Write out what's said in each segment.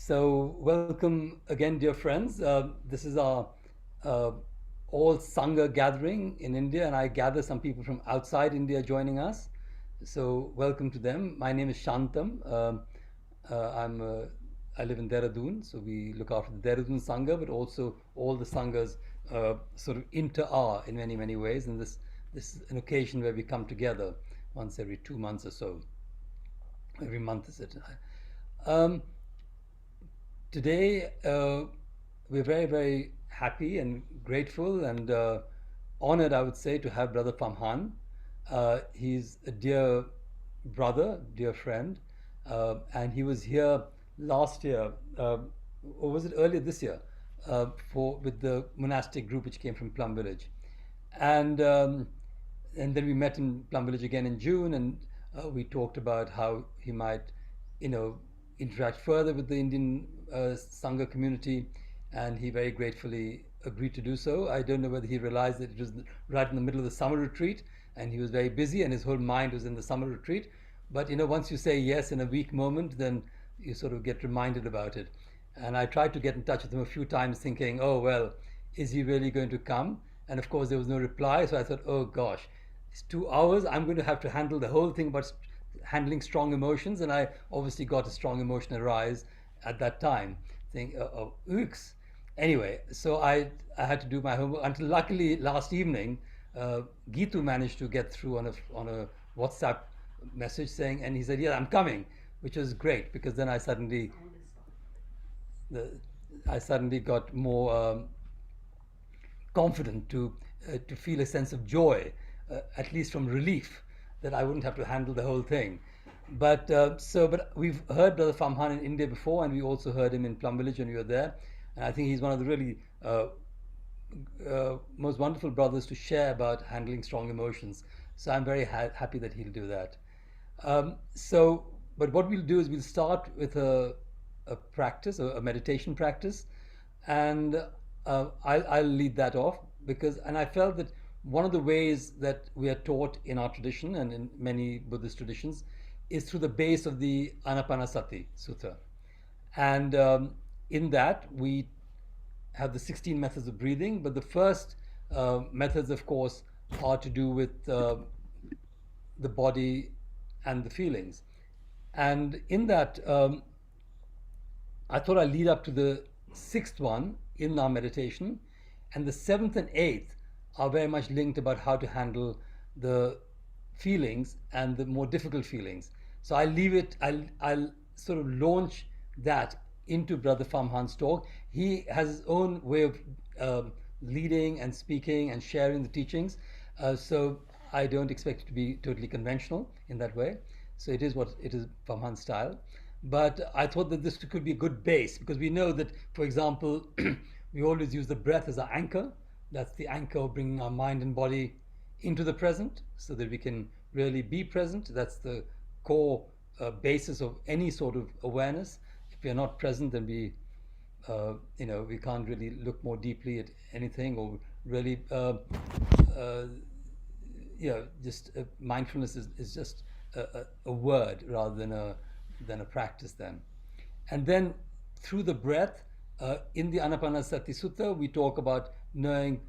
So, welcome again, dear friends. This is our uh, all Sangha gathering in India, and I gather some people from outside India joining us. So, welcome to them. My name is Shantum. I live in Dehradun, so we look after the Dehradun Sangha, but also all the Sanghas sort of inter-are in many, many ways. And this is an occasion where we come together once every 2 months or so. Every month is it? Um, Today, we're very, very happy and grateful and honored, I would say, to have Brother Pham Hanh. He's a dear brother, dear friend, and he was here last year, or was it earlier this year, for with the monastic group which came from Plum Village, and um, and then we met in Plum Village again in June, and we talked about how he might, you know, interact further with the Indian Sangha community, and he very gratefully agreed to do so. I don't know whether he realized that it was right in the middle of the summer retreat, and he was very busy, and his whole mind was in the summer retreat. But once you say yes in a weak moment, then you sort of get reminded about it. And I tried to get in touch with him a few times, thinking, oh well, is he really going to come? And of course, there was no reply. So I thought, oh gosh, it's 2 hours. I'm going to have to handle the whole thing about handling strong emotions. And I obviously got a strong emotional rise at that time. Think, oh, ooks. Anyway, so I had to do my homework until luckily last evening, Gitu managed to get through on a WhatsApp message saying, and he said, yeah, I'm coming, which was great because then the, I suddenly got more confident to feel a sense of joy, at least from relief that I wouldn't have to handle the whole thing. But we've heard Brother Pham Hanh in India before, and we also heard him in Plum Village when we were there. And I think he's one of the really most wonderful brothers to share about handling strong emotions. So I'm very happy that he'll do that. But what we'll do is we'll start with a practice, a meditation practice, and I'll lead that off and I felt that one of the ways that we are taught in our tradition and in many Buddhist traditions is through the base of the Anapanasati Sutta. And in that, we have the 16 methods of breathing, but the first methods, of course, are to do with the body and the feelings. And in that, I thought I'd lead up to the sixth one in our meditation. And the seventh and eighth are very much linked about how to handle the feelings and the more difficult feelings. So I'll leave it, I'll sort of launch that into Brother Pham Han's talk. He has his own way of leading and speaking and sharing the teachings. So I don't expect it to be totally conventional in that way. So it is what it is, Pham Han style. But I thought that this could be a good base because we know that, for example, we always use the breath as our anchor. That's the anchor of bringing our mind and body into the present so that we can really be present. That's the core basis of any sort of awareness. If we are not present, then we can't really look more deeply at anything or really uh, just mindfulness is just a word rather than a practice then. And then through the breath, in the Anapanasati Sutta, we talk about knowing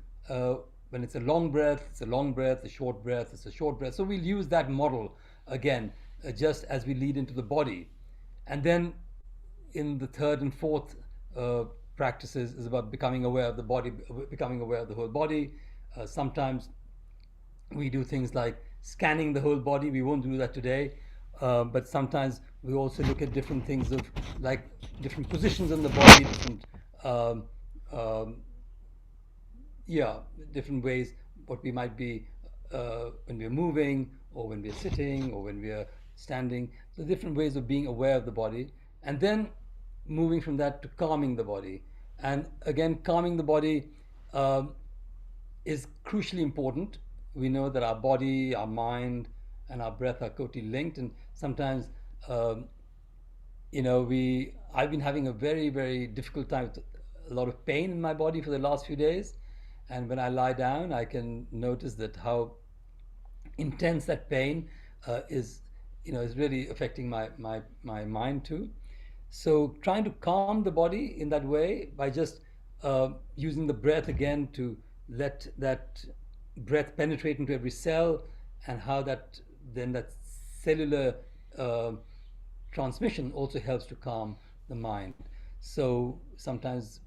when it's a long breath, it's a long breath, a short breath, it's a short breath. So we'll use that model again, just as we lead into the body. And then in the third and fourth practices is about becoming aware of the body, becoming aware of the whole body. Sometimes we do things like scanning the whole body. We won't do that today, but sometimes we also look at different things of like different positions in the body, different um, um, yeah, different ways what we might be when we're moving or when we're sitting or when we're standing. So different ways of being aware of the body, and then moving from that to calming the body. And again, calming the body um, is crucially important. We know that our body, our mind, and our breath are totally linked, and sometimes um, we I've been having a very very difficult time with a lot of pain in my body for the last few days, and when I lie down, I can notice that how intense that pain is really affecting my mind too. So trying to calm the body in that way by just using the breath again to let that breath penetrate into every cell, and how that cellular uh, transmission also helps to calm the mind. So sometimes,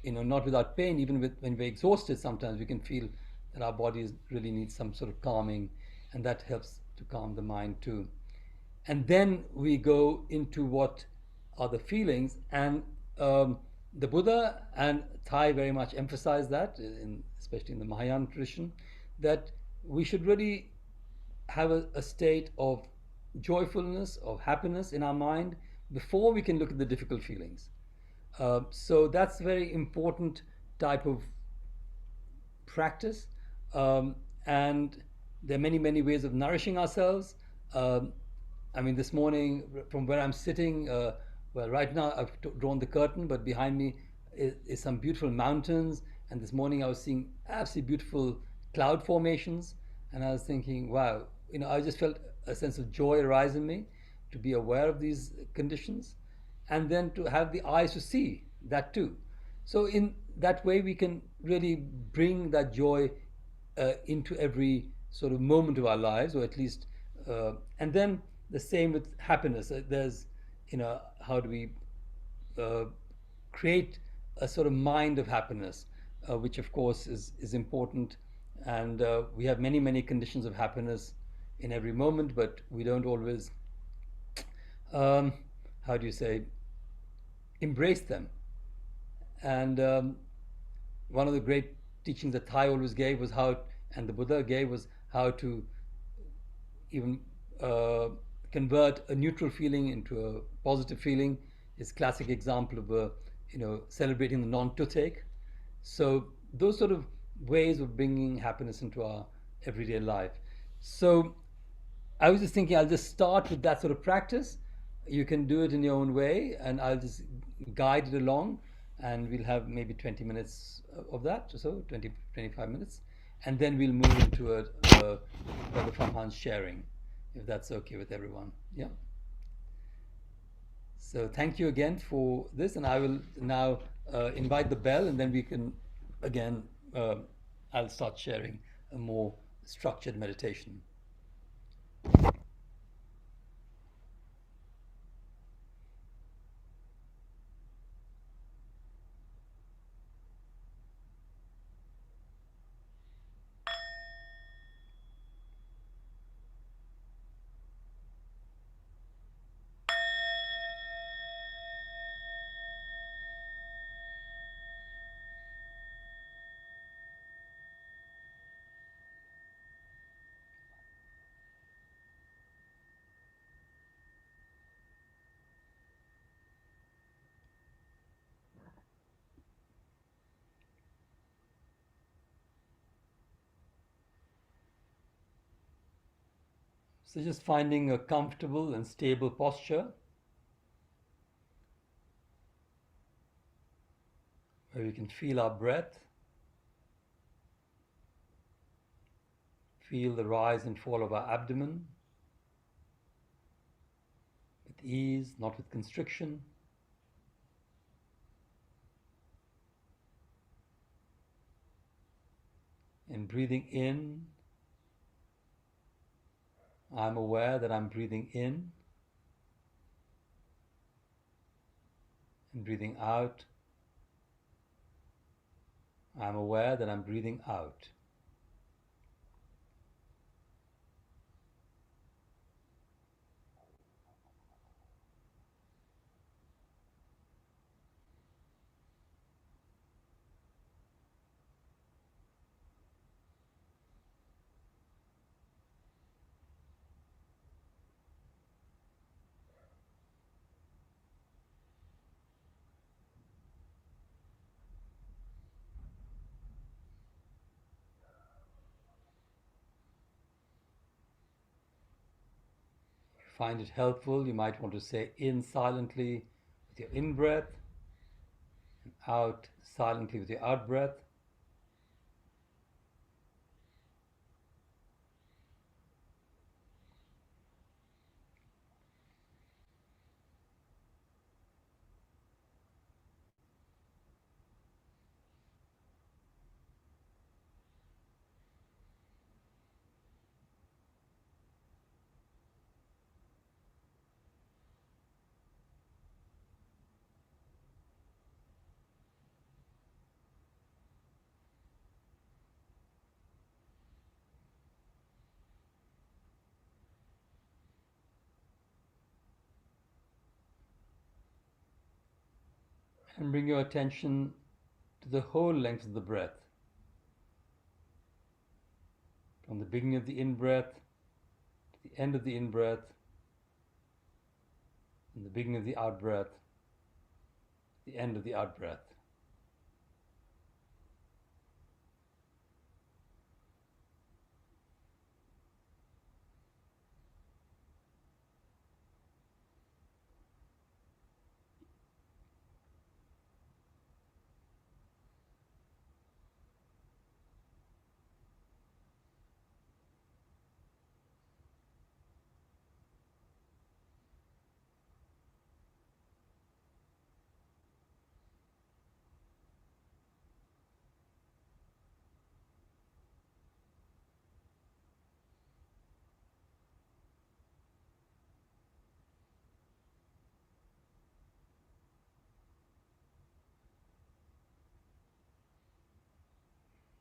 not without pain, even when we're exhausted, sometimes we can feel that our bodies really need some sort of calming, and that helps to calm the mind too. And then we go into what are the feelings, and the Buddha and Thai very much emphasize that, especially in the Mahayana tradition, that we should really have a state of joyfulness, of happiness in our mind before we can look at the difficult feelings. So that's a very important type of practice. Um, and there are many, many ways of nourishing ourselves. Um, I mean, this morning, from where I'm sitting, well, right now I've drawn the curtain, but behind me is some beautiful mountains. And this morning I was seeing absolutely beautiful cloud formations. And I was thinking, wow, I just felt a sense of joy arise in me to be aware of these conditions, and then to have the eyes to see that too. So in that way, we can really bring that joy into every sort of moment of our lives, or at least, and then the same with happiness. There's, how do we uh, create a sort of mind of happiness, which of course is important. And we have many, many conditions of happiness in every moment, but we don't always, um, how do you say, embrace them. And one of the great teachings that Thai always gave was how, and the Buddha gave was how to even convert a neutral feeling into a positive feeling. Is classic example of celebrating the non-toothache. So those sort of ways of bringing happiness into our everyday life. So I was just thinking I'll just start with that sort of practice. You can do it in your own way, and I'll just guide it along, and we'll have maybe 20 minutes of that, or so 20-25 minutes, and then we'll move into a Brother Farhan's sharing, if that's okay with everyone. Yeah. So thank you again for this, and I will now invite the bell, and then we can again. I'll start sharing a more structured meditation. So just finding a comfortable and stable posture where we can feel our breath, feel the rise and fall of our abdomen with ease, not with constriction. And breathing in, I'm aware that I'm breathing in, and breathing out, I'm aware that I'm breathing out. If you find it helpful, you might want to say in silently with your in breath and out silently with your out breath. And bring your attention to the whole length of the breath. From the beginning of the in-breath to the end of the in-breath, and the beginning of the out-breath, the end of the out-breath.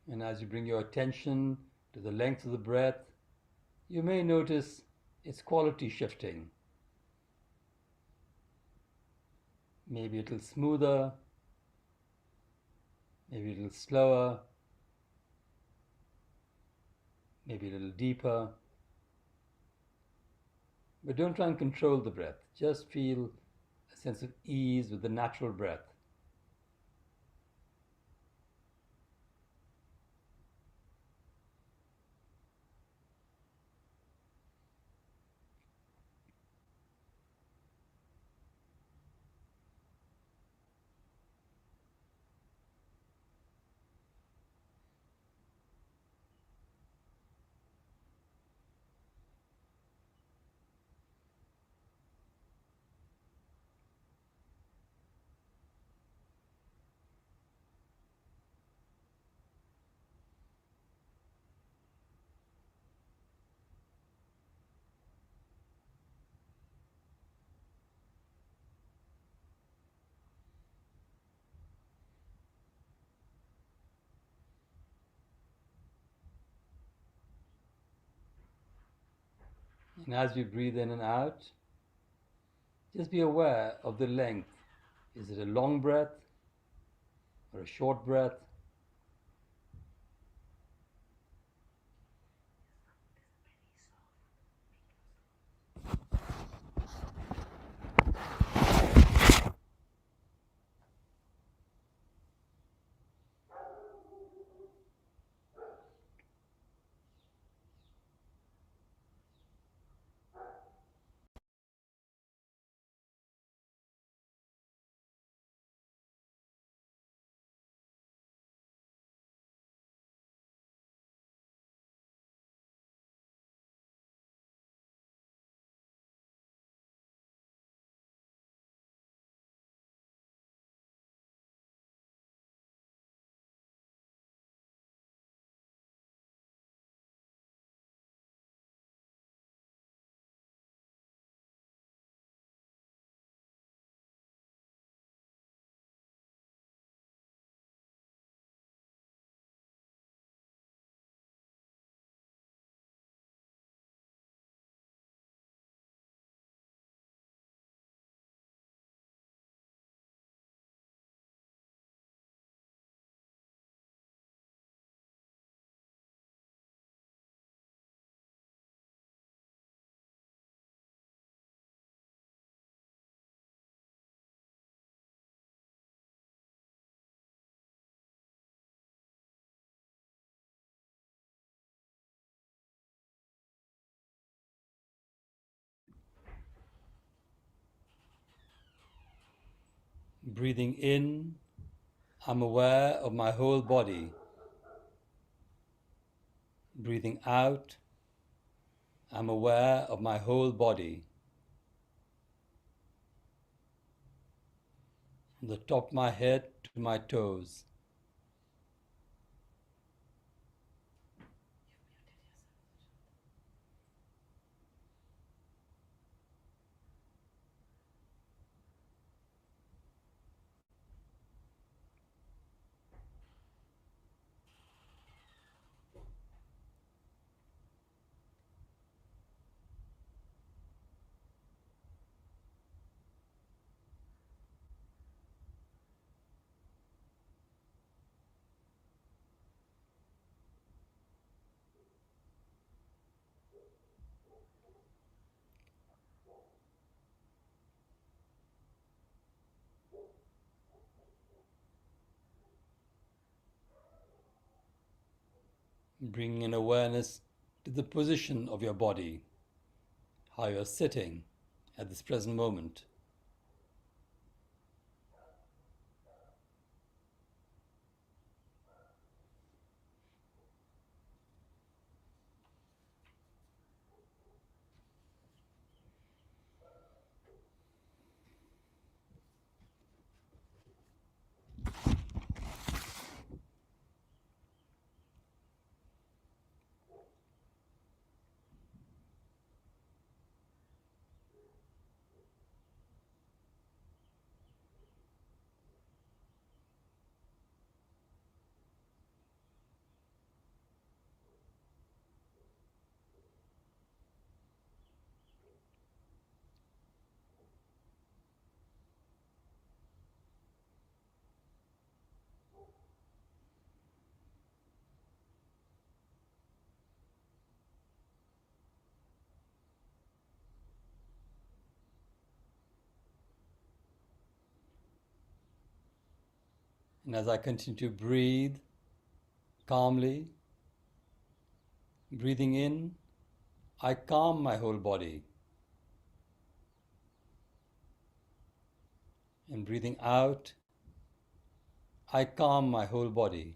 And as you bring your attention to the length of the breath, you may notice its quality shifting. Maybe a little smoother, maybe a little slower, maybe a little deeper. But don't try and control the breath. Just feel a sense of ease with the natural breath. And as we breathe in and out, just be aware of the length. Is it a long breath or a short breath? Breathing in, I'm aware of my whole body. Breathing out, I'm aware of my whole body. From the top of my head to my toes. Bringing an awareness to the position of your body, how you're sitting at this present moment. And as I continue to breathe calmly, breathing in, I calm my whole body. And breathing out, I calm my whole body.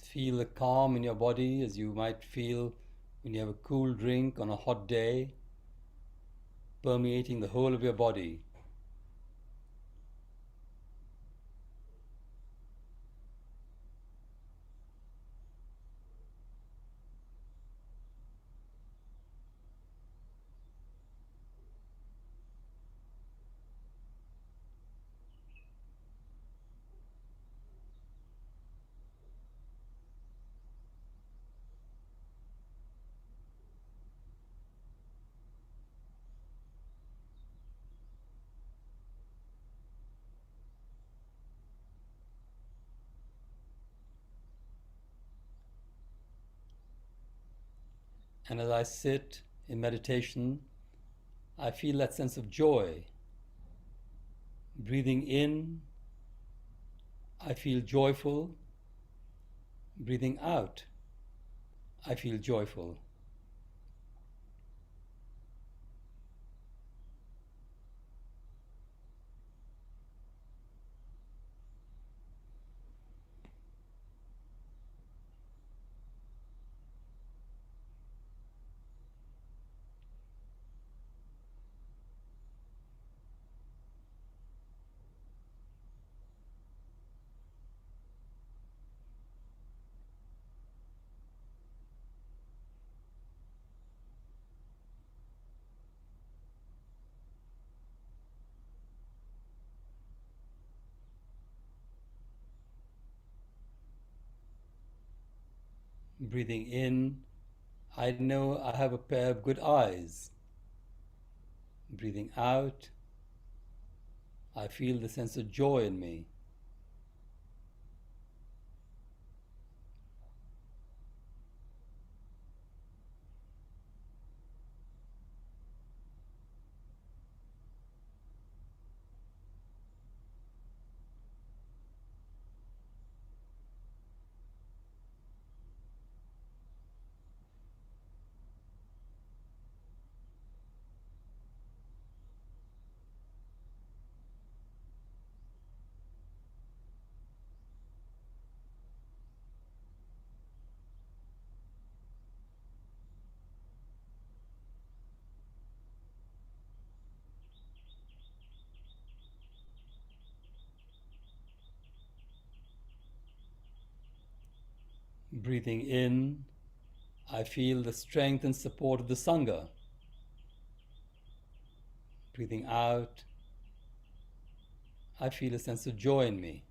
feel the calm in your body as you might feel when you have a cool drink on a hot day, permeating the whole of your body. And as I sit in meditation, I feel that sense of joy. Breathing in, I feel joyful. Breathing out, I feel joyful. Breathing in, I know I have a pair of good eyes. Breathing out, I feel the sense of joy in me. Breathing in, I feel the strength and support of the sangha. Breathing out, I feel a sense of joy in me.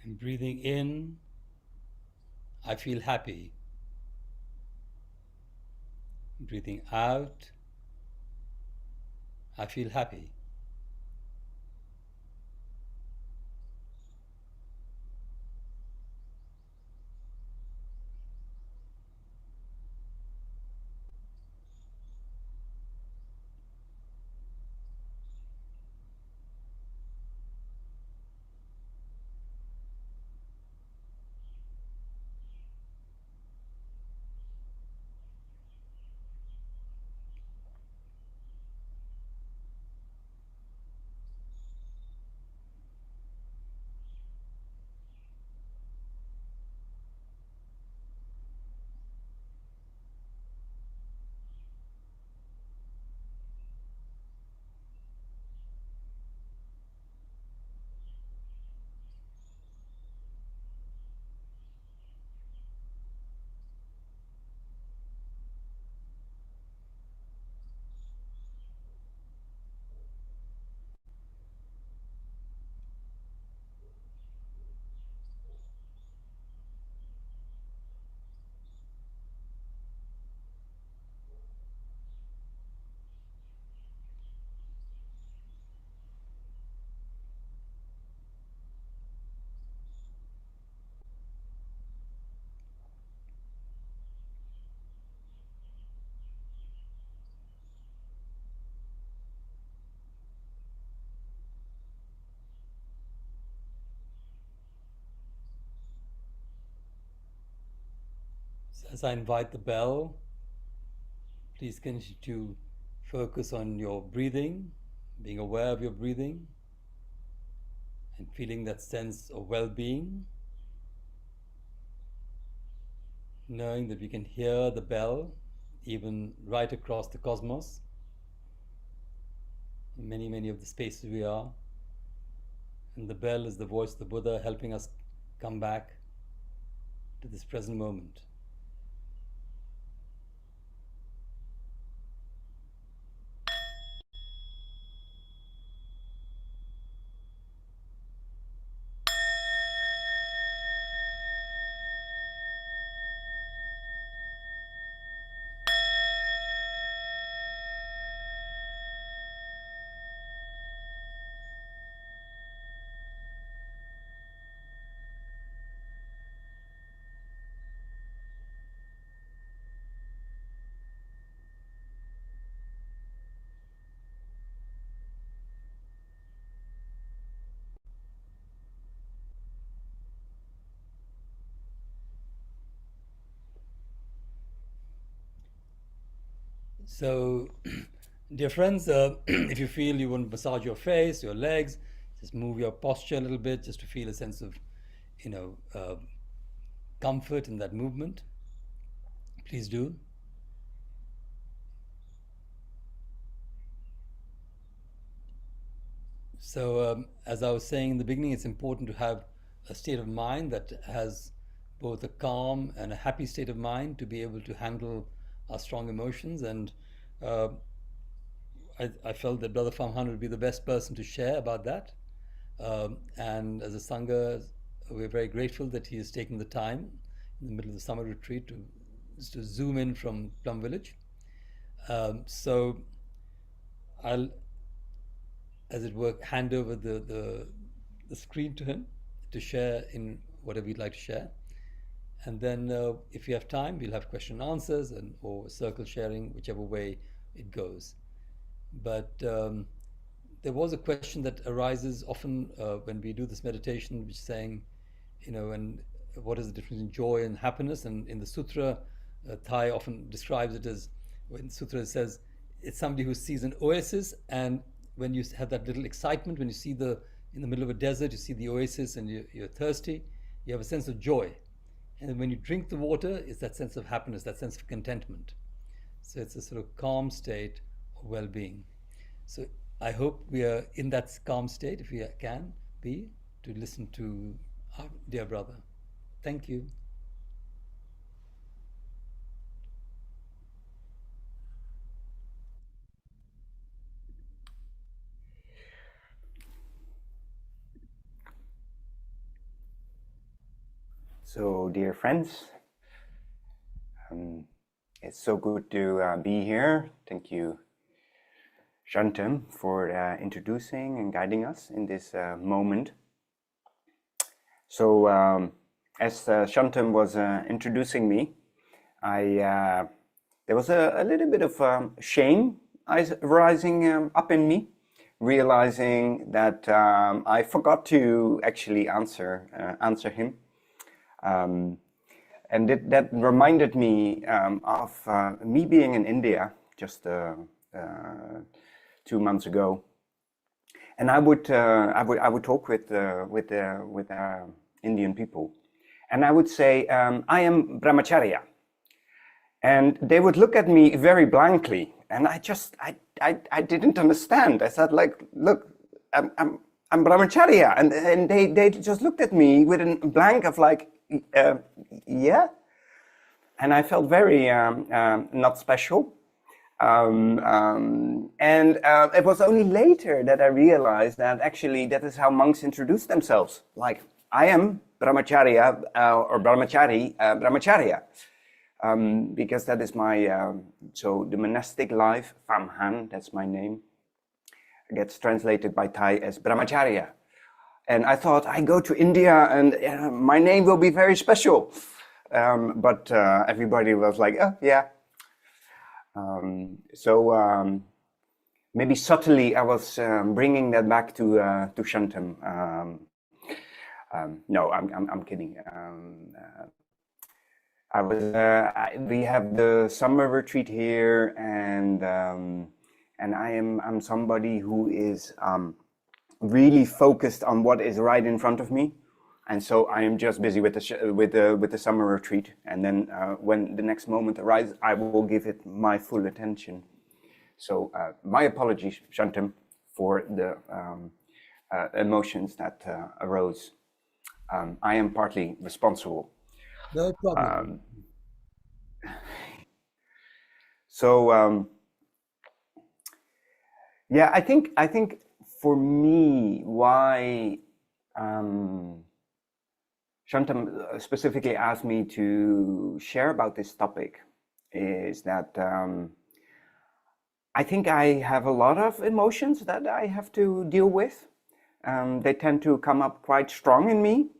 And breathing in, I feel happy. Breathing out, I feel happy. As I invite the bell, please continue to focus on your breathing, being aware of your breathing, and feeling that sense of well being, knowing that we can hear the bell even right across the cosmos, in many, many of the spaces we are. And the bell is the voice of the Buddha helping us come back to this present moment. So, dear friends, if you feel you want to massage your face, your legs, just move your posture a little bit just to feel a sense of, you know, comfort in that movement. Please do. So, as I was saying in the beginning, it's important to have a state of mind that has both a calm and a happy state of mind to be able to handle our strong emotions. And uh, I felt that Brother Pham would be the best person to share about that. And as a Sangha, we're very grateful that he has taken the time in the middle of the summer retreat to zoom in from Plum Village. So I'll, as it were, hand over the screen to him to share in whatever he'd like to share. And then if you have time, we'll have question and answers or circle sharing, whichever way it goes. But there was a question that arises often when we do this meditation, which is saying, you know, and what is the difference in joy and happiness? And in the sutra, Thai often describes it as, when sutra says, it's somebody who sees an oasis, and when you have that little excitement, when you see in the middle of a desert, you see the oasis and you're thirsty, you have a sense of joy. And then when you drink the water, it's that sense of happiness, that sense of contentment. So it's a sort of calm state of well-being. So I hope we are in that calm state, if we can be, to listen to our dear brother. Thank you. So, dear friends, it's so good to be here. Thank you, Shantum, for introducing and guiding us in this moment. So, as Shantum was introducing me, there was a little bit of shame rising up in me, realizing that I forgot to actually answer him. And that reminded me of me being in India just 2 months ago, and I would talk with Indian people, and I would say I am Brahmacharya, and they would look at me very blankly, and I didn't understand. I said, like, look, I'm Brahmacharya, and they just looked at me with a blank of like, yeah, and I felt very not special. And it was only later that I realized that actually that is how monks introduce themselves. Like, I am Brahmacharya or Brahmachari, Brahmacharya, because that is my, so the monastic life, Pham Hanh, that's my name, gets translated by Thai as Brahmacharya. And I thought, I go to India and my name will be very special. But everybody was like, oh, yeah. So maybe subtly I was bringing that back to Shantum. No, I'm kidding. We have the summer retreat here, and I'm somebody who is really focused on what is right in front of me, and so I am just busy with the summer retreat, and then when the next moment arises, I will give it my full attention. So my apologies, Shantum, for the emotions that arose. I am partly responsible. No problem. So yeah, I think for me, why Shantam specifically asked me to share about this topic is that I think I have a lot of emotions that I have to deal with. They tend to come up quite strong in me.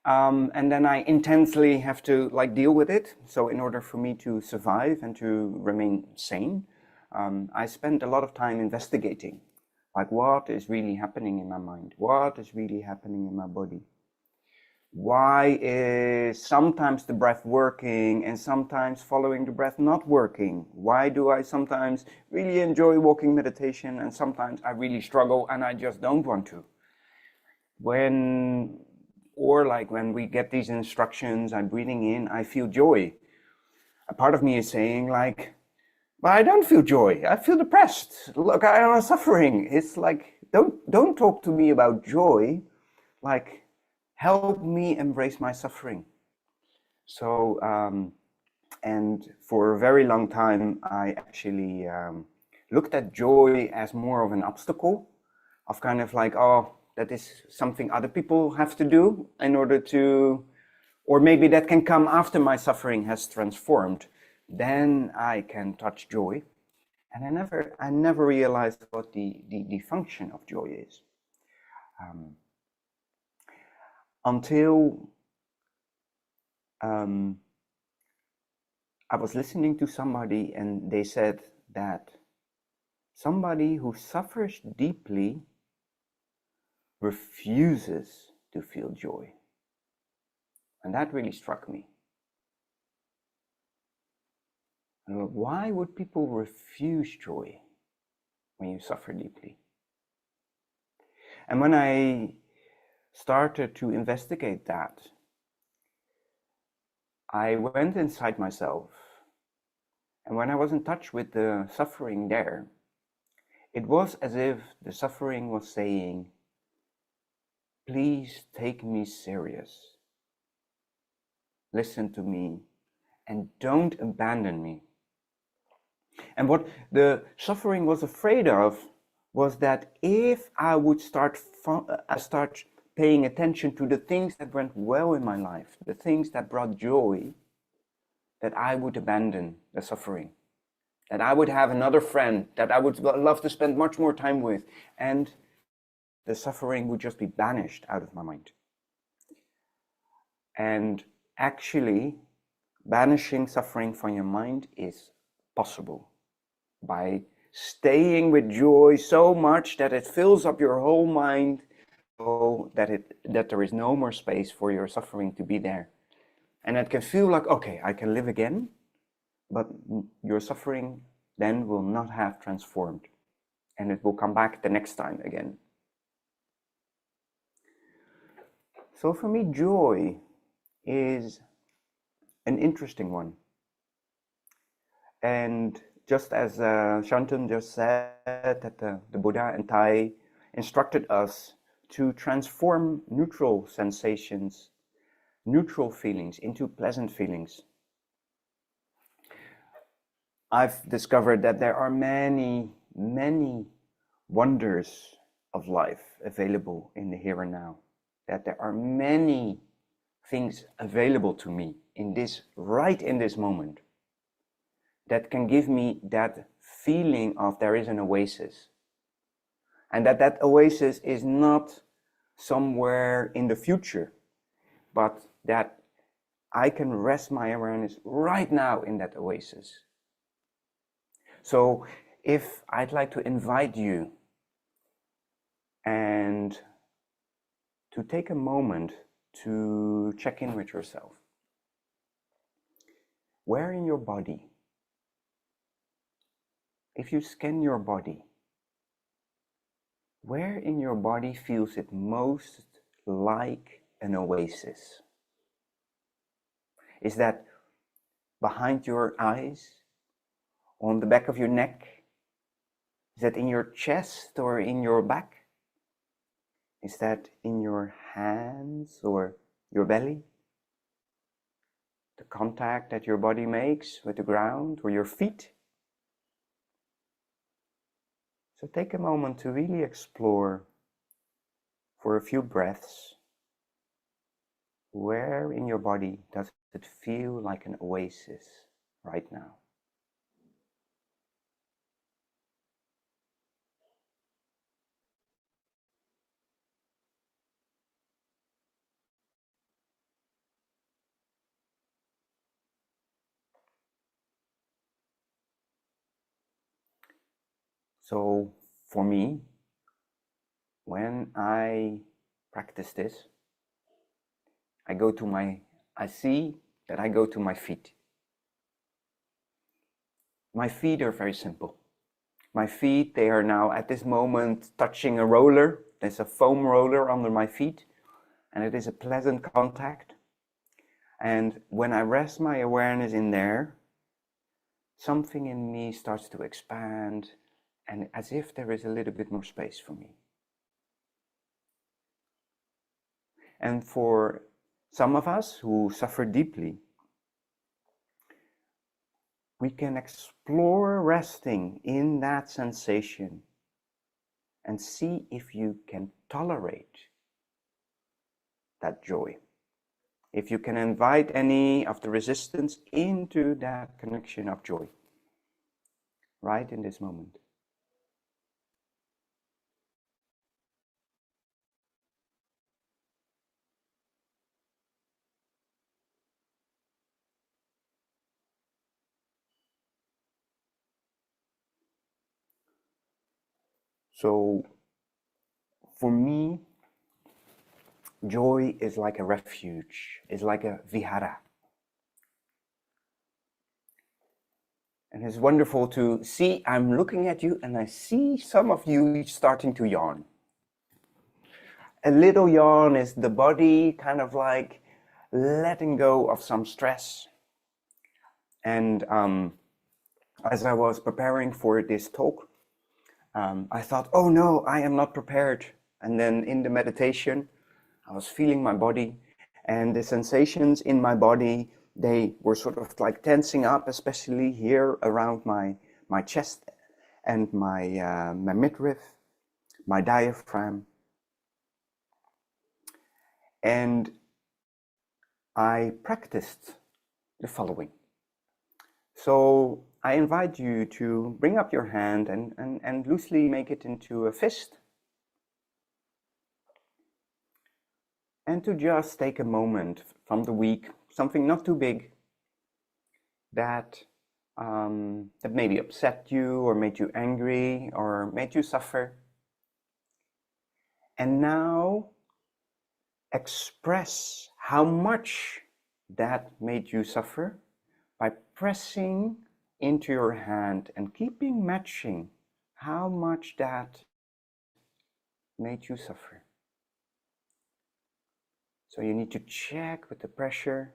And then I intensely have to like deal with it. So in order for me to survive and to remain sane, I spend a lot of time investigating, like what is really happening in my mind, what is really happening in my body. Why is sometimes the breath working and sometimes following the breath not working? Why do I sometimes really enjoy walking meditation and sometimes I really struggle and I just don't want to? Or like when we get these instructions, I'm breathing in, I feel joy. A part of me is saying like, but I don't feel joy. I feel depressed. Look, I am suffering. It's like, don't talk to me about joy. Like, help me embrace my suffering. So, and for a very long time, I actually looked at joy as more of an obstacle, of kind of like, oh, that is something other people have to do in order to, or maybe that can come after my suffering has transformed. Then I can touch joy. And I never realized what the function of joy is. Until I was listening to somebody and they said that somebody who suffers deeply refuses to feel joy. And that really struck me. And why would people refuse joy when you suffer deeply? And when I started to investigate that, I went inside myself. And when I was in touch with the suffering there, it was as if the suffering was saying, please take me serious. Listen to me and don't abandon me. And what the suffering was afraid of was that if I would start paying attention to the things that went well in my life, the things that brought joy, that I would abandon the suffering, that I would have another friend that I would love to spend much more time with, and the suffering would just be banished out of my mind. And actually, banishing suffering from your mind is possible by staying with joy so much that it fills up your whole mind, so that there is no more space for your suffering to be there. And it can feel like, okay, I can live again, but your suffering then will not have transformed, and it will come back the next time again. So for me, joy is an interesting one. And just as Shantum just said, that the Buddha and Thai instructed us to transform neutral sensations, neutral feelings into pleasant feelings. I've discovered that there are many, many wonders of life available in the here and now. That there are many things available to me right in this moment, that can give me that feeling of there is an oasis. And that oasis is not somewhere in the future, but that I can rest my awareness right now in that oasis. So if I'd like to invite you and to take a moment to check in with yourself. where in your body, if you scan your body, where in your body feels it most like an oasis? Is that behind your eyes, on the back of your neck? Is that in your chest or in your back? Is that in your hands or your belly? The contact that your body makes with the ground or your feet? So take a moment to really explore for a few breaths. Where in your body does it feel like an oasis right now? So for me, when I practice this, I see that I go to my feet. My feet are very simple. My feet, they are now at this moment touching a roller. There's a foam roller under my feet, and it is a pleasant contact. And when I rest my awareness in there, something in me starts to expand, and as if there is a little bit more space for me. And for some of us who suffer deeply, we can explore resting in that sensation and see if you can tolerate that joy. If you can invite any of the resistance into that connection of joy, right in this moment. So, for me, joy is like a refuge, is like a vihara. And it's wonderful to see, I'm looking at you and I see some of you starting to yawn. A little yawn is the body kind of like letting go of some stress. And as I was preparing for this talk, I thought, oh no, I am not prepared. And then in the meditation, I was feeling my body, and the sensations in my body, they were sort of like tensing up, especially here around my chest and my midriff, my diaphragm. And I practiced the following. So I invite you to bring up your hand and loosely make it into a fist. And to just take a moment from the week, something not too big, that maybe upset you or made you angry or made you suffer. And now express how much that made you suffer by pressing into your hand and keeping matching how much that made you suffer. So you need to check with the pressure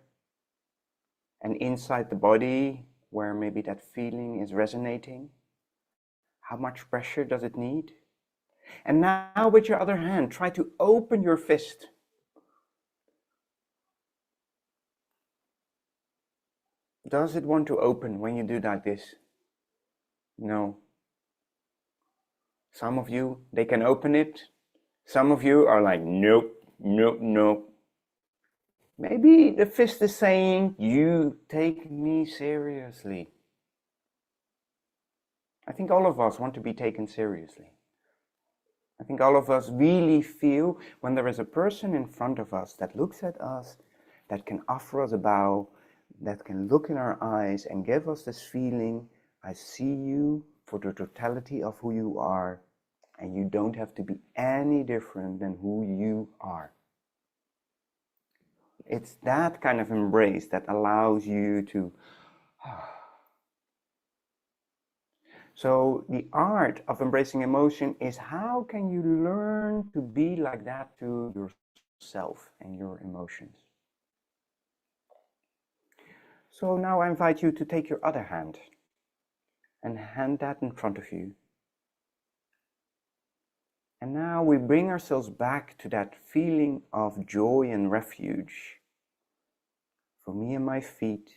and inside the body where maybe that feeling is resonating. How much pressure does it need? And now with your other hand, try to open your fist. Does it want to open when you do like this? No. Some of you, they can open it. Some of you are like, nope, nope, nope. Maybe the fist is saying, you take me seriously. I think all of us want to be taken seriously. I think all of us really feel when there is a person in front of us that looks at us, that can offer us a bow, that can look in our eyes and give us this feeling, I see you for the totality of who you are, and you don't have to be any different than who you are. It's that kind of embrace that allows you to So the art of embracing emotion is how can you learn to be like that to yourself and your emotions. So now I invite you to take your other hand and hand that in front of you. And now we bring ourselves back to that feeling of joy and refuge. For me and my feet.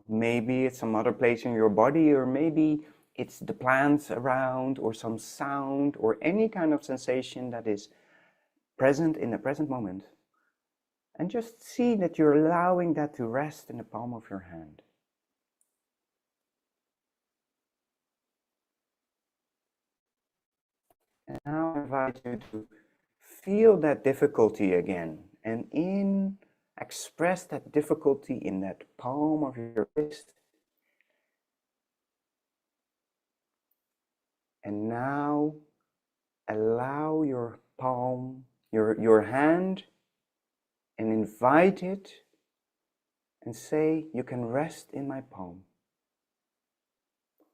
Maybe it's some other place in your body, or maybe it's the plants around, or some sound, or any kind of sensation that is present in the present moment. And just see that you're allowing that to rest in the palm of your hand. And now I invite you to feel that difficulty again, and express that difficulty in that palm of your wrist. And now allow your palm, your hand, and invite it and say, you can rest in my palm.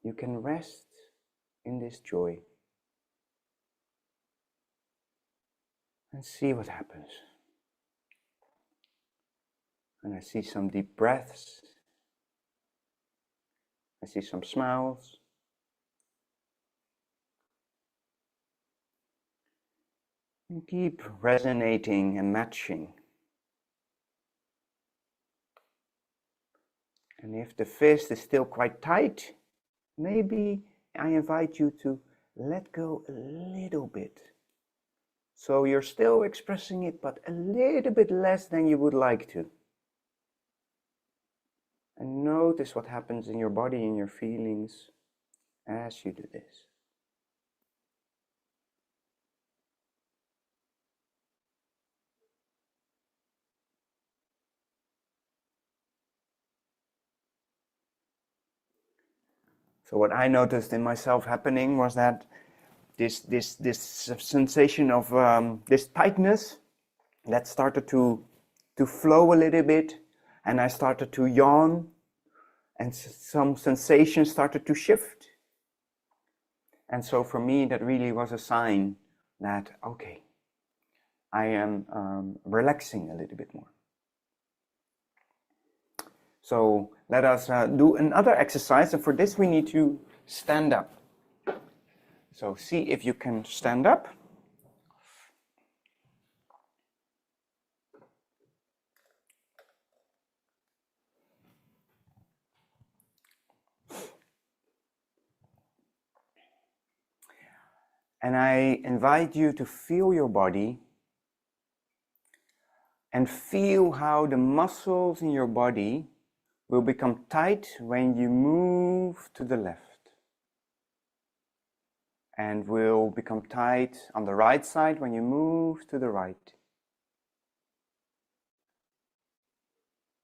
You can rest in this joy. And see what happens. And I see some deep breaths. I see some smiles. And keep resonating and matching. And if the fist is still quite tight, maybe I invite you to let go a little bit. So you're still expressing it, but a little bit less than you would like to. And notice what happens in your body and your feelings as you do this. So what I noticed in myself happening was that this sensation of this tightness that started to flow a little bit, and I started to yawn, and some sensations started to shift. And so for me, that really was a sign that, okay, I am relaxing a little bit more. So let us do another exercise, and for this we need to stand up. So see if you can stand up. And I invite you to feel your body and feel how the muscles in your body will become tight when you move to the left, and will become tight on the right side when you move to the right.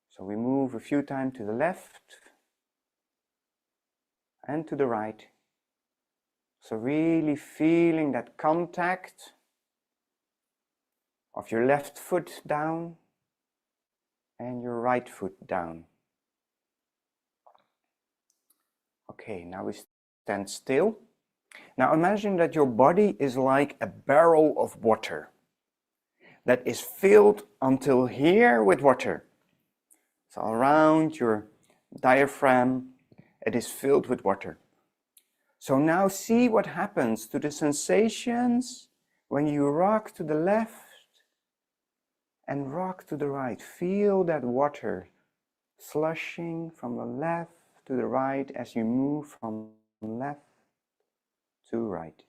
So we move a few times to the left and to the right. So really feeling that contact of your left foot down and your right foot down. Okay, now we stand still. Now imagine that your body is like a barrel of water that is filled until here with water. So around your diaphragm, it is filled with water. So now see what happens to the sensations when you rock to the left and rock to the right. Feel that water slushing from the left to the right as you move from left to right.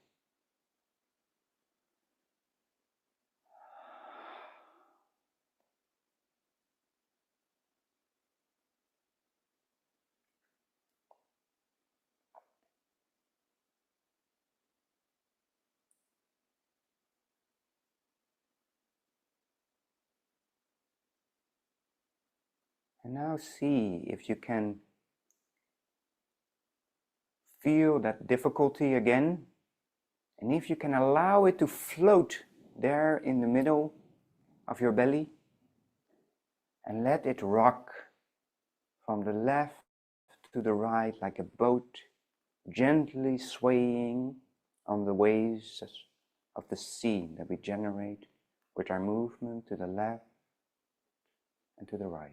And now see if you can feel that difficulty again, and if you can allow it to float there in the middle of your belly, and let it rock from the left to the right, like a boat gently swaying on the waves of the sea that we generate with our movement to the left and to the right.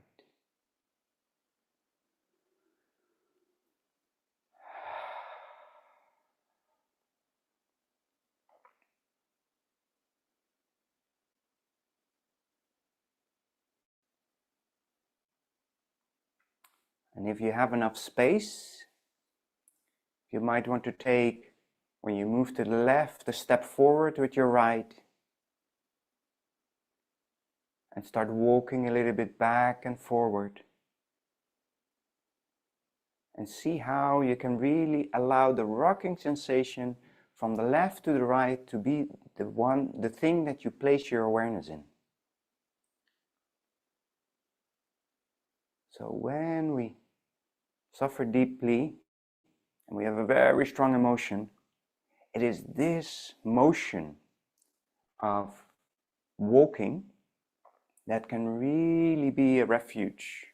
And if you have enough space, you might want to take, when you move to the left, a step forward with your right and start walking a little bit back and forward. And see how you can really allow the rocking sensation from the left to the right to be the thing that you place your awareness in. So when we suffer deeply and we have a very strong emotion, it is this motion of walking that can really be a refuge,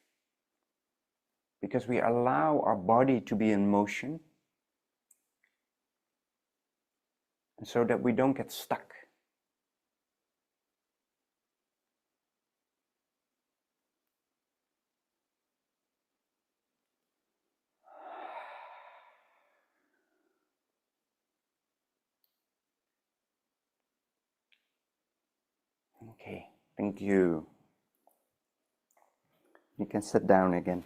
because we allow our body to be in motion, and so that we don't get stuck. Okay, thank you. You can sit down again.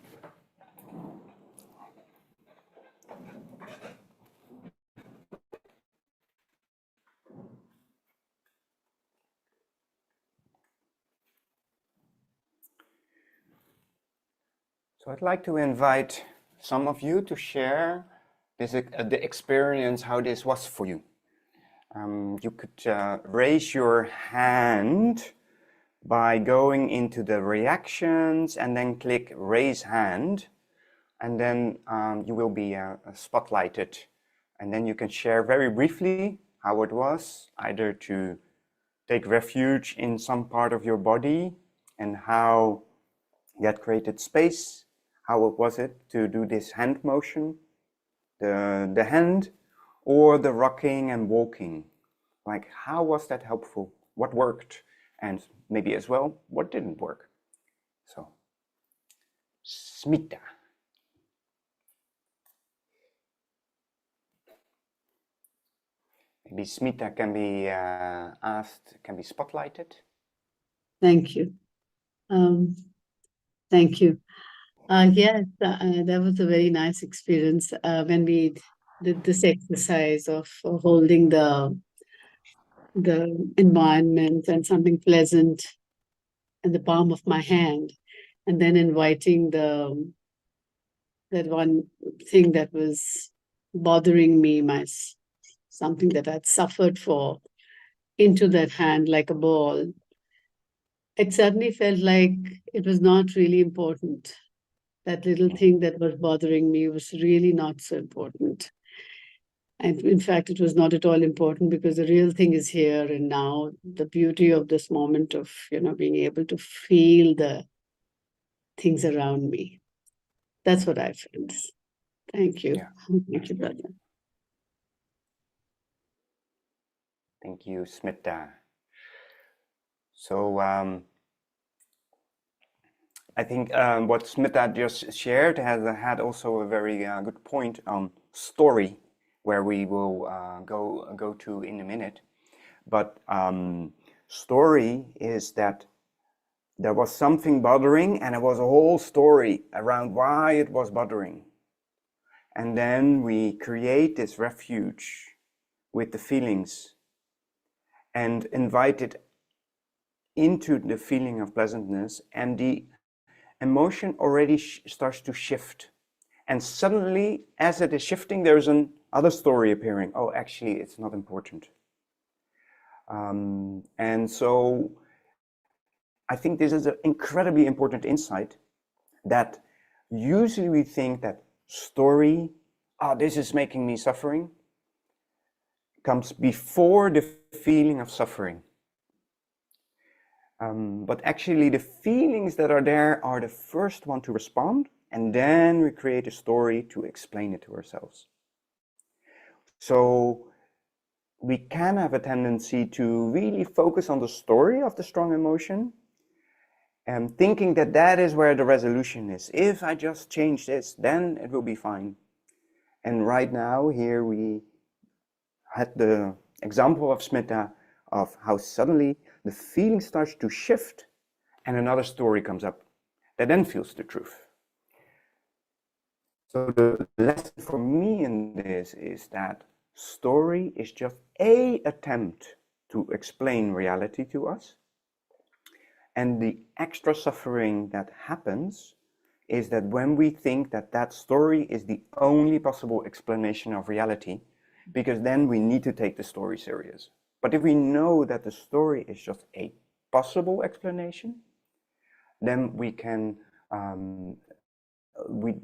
So I'd like to invite some of you to share this, the experience, how this was for you. You could raise your hand by going into the reactions and then click raise hand, and then you will be spotlighted, and then you can share very briefly how it was, either to take refuge in some part of your body and how that created space. How was it to do this hand motion, the hand, or the rocking and walking? Like, how was that helpful? What worked? And maybe as well, what didn't work? So, Smita. Maybe Smita can be asked, can be spotlighted. Thank you. Thank you. Yes, that was a very nice experience when we did this exercise of holding the environment and something pleasant in the palm of my hand, and then inviting that one thing that was bothering me, something that I'd suffered for, into that hand like a ball. It suddenly felt like it was not really important. That little thing that was bothering me was really not so important. And in fact, it was not at all important, because the real thing is here and now. The beauty of this moment of, being able to feel the things around me. That's what I felt. Thank you. Yeah. Thank you, brother. Thank you, Smita. So I think what Smita just shared had also a very good point on story, where we will go to in a minute. But story is that there was something bothering, and it was a whole story around why it was bothering. And then we create this refuge with the feelings and invite it into the feeling of pleasantness, and the emotion already starts to shift. And suddenly, as it is shifting, there's another story appearing. Oh, actually, it's not important. And so I think this is an incredibly important insight, that usually we think that story, this is making me suffering, comes before the feeling of suffering. But actually the feelings that are there are the first one to respond, and then we create a story to explain it to ourselves. So we can have a tendency to really focus on the story of the strong emotion and thinking that that is where the resolution is. If I just change this, then it will be fine. And right now, here we had the example of Smita of how suddenly the feeling starts to shift and another story comes up that then feels the truth. So the lesson for me in this is that story is just an attempt to explain reality to us. And the extra suffering that happens is that when we think that that story is the only possible explanation of reality, because then we need to take the story serious. But if we know that the story is just a possible explanation, then we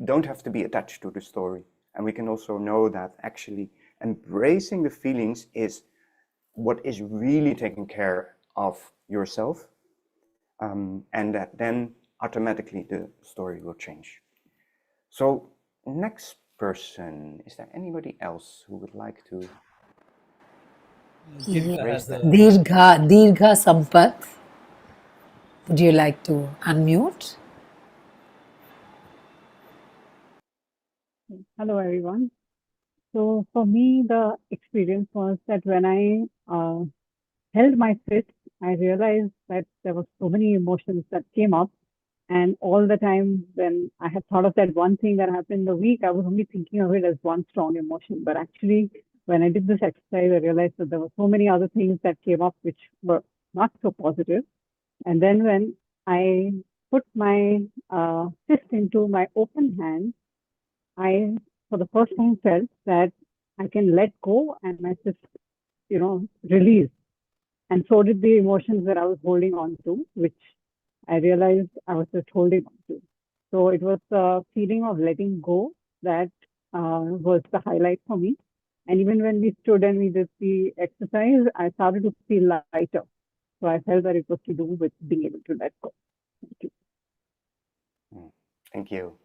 don't have to be attached to the story. And we can also know that actually embracing the feelings is what is really taking care of yourself, and that then automatically the story will change. So next person, is there anybody else who would like to Dirga raise has their a hand? Dirgha Sampath. Would you like to unmute? Hello, everyone. So for me, the experience was that when I held my fist, I realized that there were so many emotions that came up. And all the time when I had thought of that one thing that happened in the week, I was only thinking of it as one strong emotion. But actually, when I did this exercise, I realized that there were so many other things that came up which were not so positive. And then when I put my fist into my open hand, I, for the first time, felt that I can let go and my fist, release. And so did the emotions that I was holding on to, which I realized I was just holding on to. So it was the feeling of letting go that was the highlight for me. And even when we stood and we did the exercise, I started to feel lighter. So I felt that it was to do with being able to let go. Thank you. Thank you.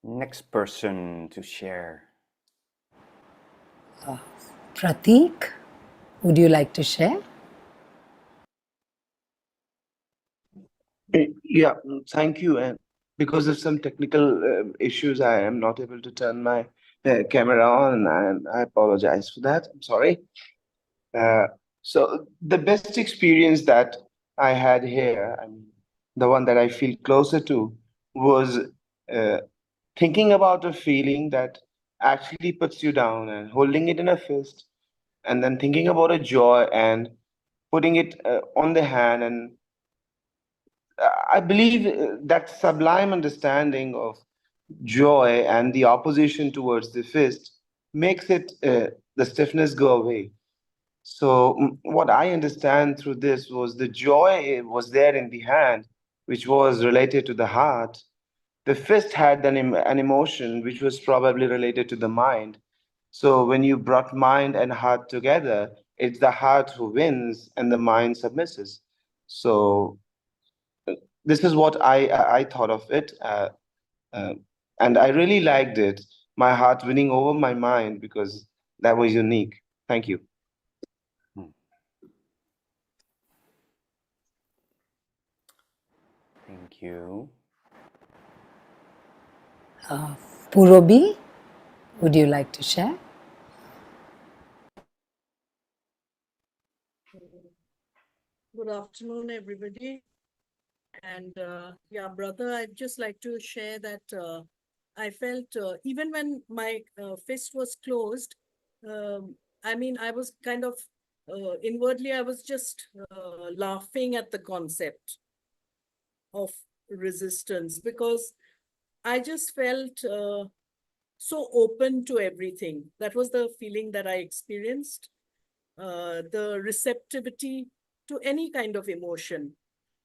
Next person to share. Pratik, would you like to share? Yeah, thank you. And because of some technical issues, I am not able to turn my camera on, and I apologize for that. I'm sorry. Uh, so the best experience that I had here, and the one that I feel closer to, was uh, thinking about a feeling that actually puts you down and holding it in a fist, and then thinking about a joy and putting it on the hand. And I believe that sublime understanding of joy and the opposition towards the fist makes it the stiffness go away. So what I understand through this was the joy was there in the hand, which was related to the heart. The fist had an emotion which was probably related to the mind. So when you brought mind and heart together, it's the heart who wins and the mind submisses. So this is what I thought of it, uh, and I really liked it. My heart winning over my mind because that was unique. Thank you. Thank you. Purobi, would you like to share? Good afternoon, everybody. And yeah, brother, I'd just like to share that I felt even when my fist was closed, I mean, I was kind of inwardly, I was just laughing at the concept of resistance because I just felt so open to everything. That was the feeling that I experienced, the receptivity to any kind of emotion.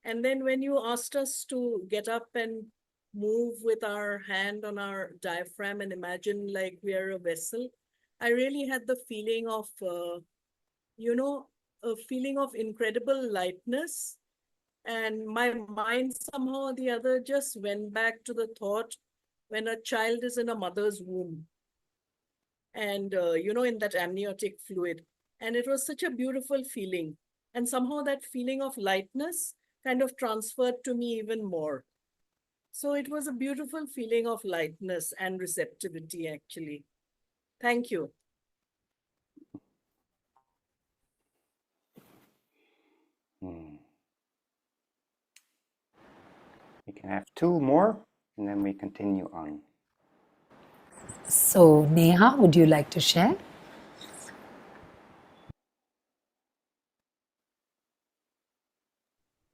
And then when you asked us to get up and move with our hand on our diaphragm and imagine like we are a vessel, I really had the feeling of, a feeling of incredible lightness And my mind somehow or the other just went back to the thought when a child is in a mother's womb and, in that amniotic fluid. And it was such a beautiful feeling. And somehow that feeling of lightness kind of transferred to me even more. So it was a beautiful feeling of lightness and receptivity, actually. Thank you. We can have two more, and then we continue on. So, Neha, would you like to share?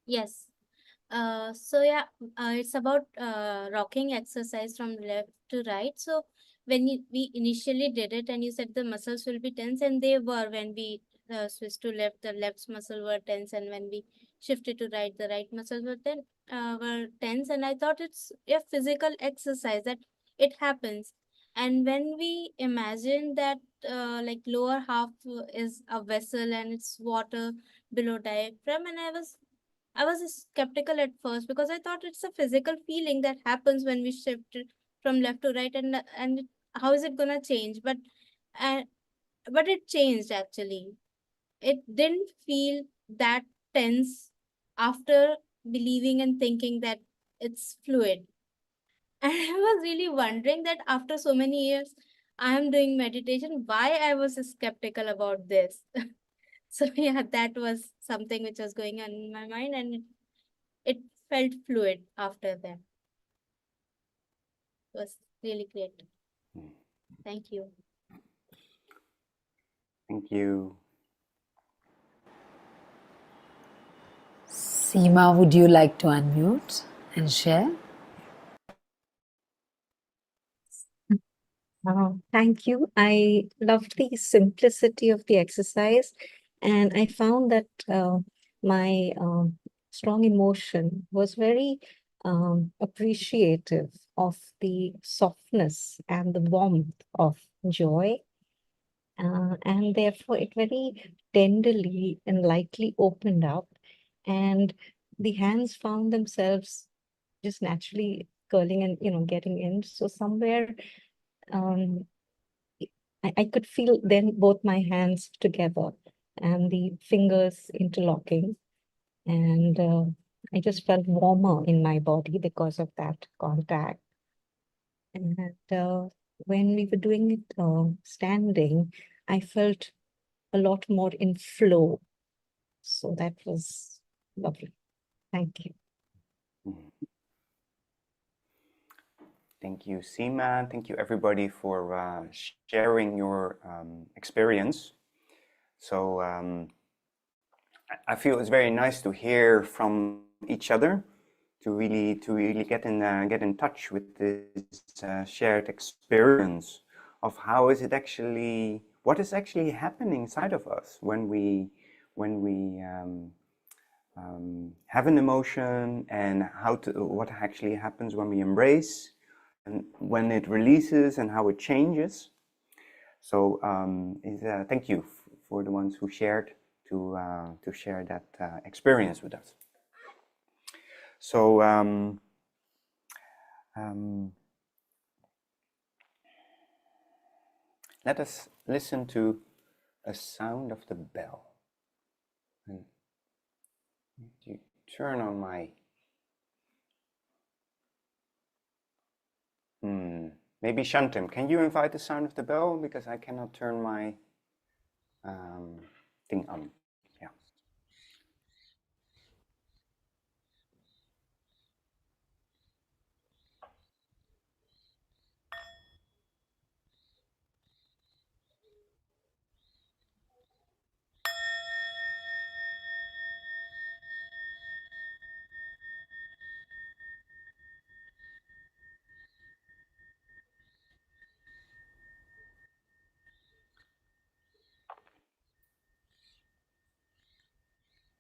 Yes. So yeah, it's about rocking exercise from left to right. So when we initially did it, and you said the muscles will be tense, and they were when we switched to left, the left muscle were tense, and when we shifted to right, the right muscles were tense. And I thought it's a physical exercise that it happens. And when we imagine that like lower half is a vessel and it's water below diaphragm, and I was skeptical at first because I thought it's a physical feeling that happens when we shift it from left to right, how is it gonna change? Uh, but it changed actually. It didn't feel that tense after believing and thinking that it's fluid. And I was really wondering that after so many years, I am doing meditation, why I was skeptical about this. So yeah, that was something which was going on in my mind, and it felt fluid after that. It was really great. Thank you. Thank you. Seema, would you like to unmute and share? Thank you. I loved the simplicity of the exercise, and I found that my strong emotion was very appreciative of the softness and the warmth of joy. And therefore, it very tenderly and lightly opened up, and the hands found themselves just naturally curling and getting in. So somewhere um, I could feel then both my hands together and the fingers interlocking, and I just felt warmer in my body because of that contact. And when we were doing it standing, I felt a lot more in flow. So that was lovely. Thank you. Thank you, Seema. Thank you, everybody, for sharing your experience. So I feel it's very nice to hear from each other, to really get in touch with this shared experience of what is actually happening inside of us when we have an emotion, and what actually happens when we embrace, and when it releases, and how it changes. So thank you for the ones who shared to share that experience with us. So let us listen to a sound of the bell. And you turn on my maybe Shantum, can you invite the sound of the bell, because I cannot turn my thing on. Yeah.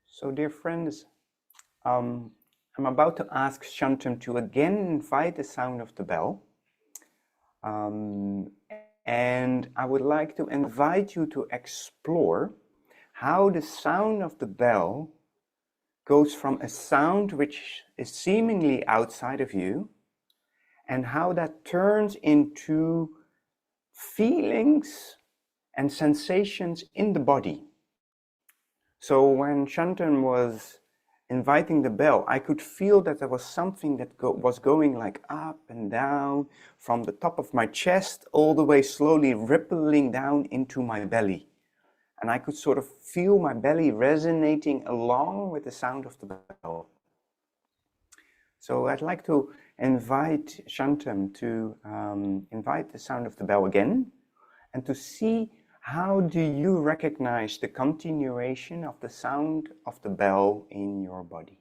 So, dear friends, I'm about to ask Shantum to again invite the sound of the bell. And I would like to invite you to explore how the sound of the bell goes from a sound which is seemingly outside of you, and how that turns into feelings and sensations in the body. So when Shantum was inviting the bell, I could feel that there was something that was going like up and down from the top of my chest all the way slowly rippling down into my belly. And I could sort of feel my belly resonating along with the sound of the bell. So I'd like to invite Shantum to invite the sound of the bell again, and to see how do you recognize the continuation of the sound of the bell in your body.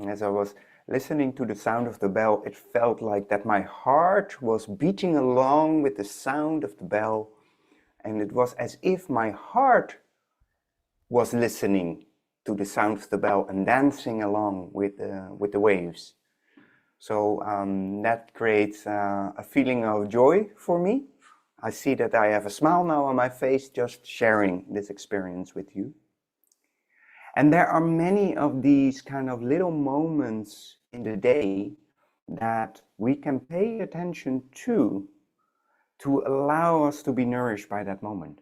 As I was listening to the sound of the bell, it felt like that my heart was beating along with the sound of the bell, and it was as if my heart was listening to the sound of the bell and dancing along with the waves. So that creates a feeling of joy for me. I see that I have a smile now on my face just sharing this experience with you. And there are many of these kind of little moments in the day that we can pay attention to allow us to be nourished by that moment.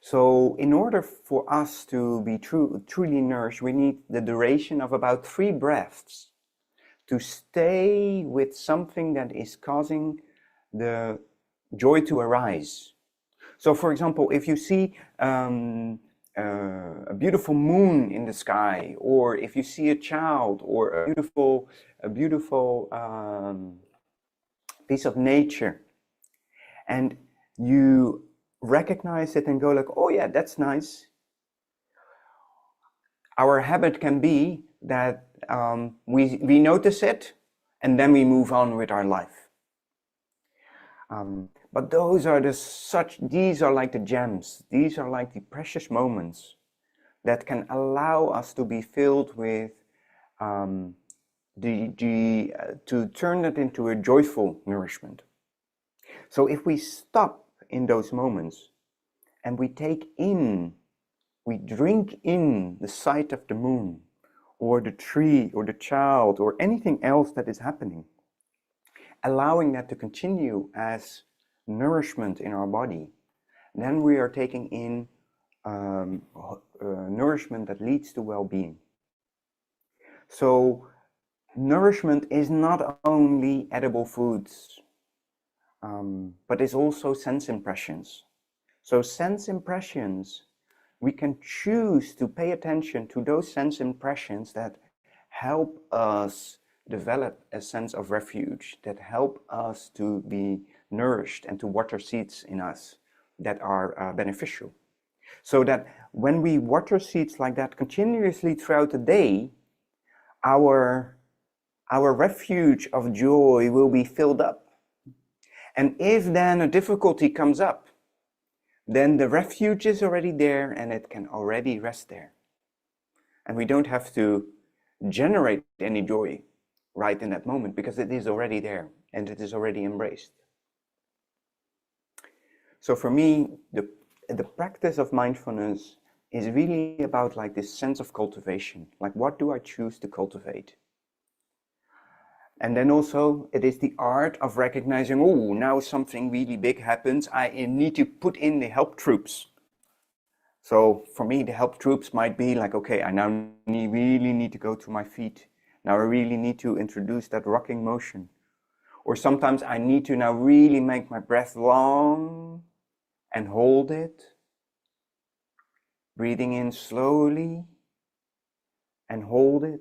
So in order for us to be truly nourished, we need the duration of about 3 breaths to stay with something that is causing the joy to arise. So for example, if you see a beautiful moon in the sky, or if you see a child, or a beautiful piece of nature, and you recognize it and go like, oh yeah, that's nice. Our habit can be that we notice it and then we move on with our life. But these are like the gems. These are like the precious moments that can allow us to be filled with to turn it into a joyful nourishment. So if we stop in those moments and we drink in the sight of the moon, or the tree, or the child, or anything else that is happening, allowing that to continue as nourishment in our body, then we are taking in nourishment that leads to well-being. So nourishment is not only edible foods, but it's also sense impressions. So sense impressions, we can choose to pay attention to those sense impressions that help us develop a sense of refuge, that help us to be nourished and to water seeds in us that are beneficial. So that when we water seeds like that continuously throughout the day, our refuge of joy will be filled up. And if then a difficulty comes up, then the refuge is already there and it can already rest there. And we don't have to generate any joy right in that moment, because it is already there and it is already embraced. So for me, the practice of mindfulness is really about like this sense of cultivation. Like, what do I choose to cultivate? And then also it is the art of recognizing, oh, now something really big happens. I need to put in the help troops. So for me, the help troops might be like, okay, I now really need to go to my feet. Now I really need to introduce that rocking motion. Or sometimes I need to now really make my breath long and hold it. Breathing in slowly and hold it.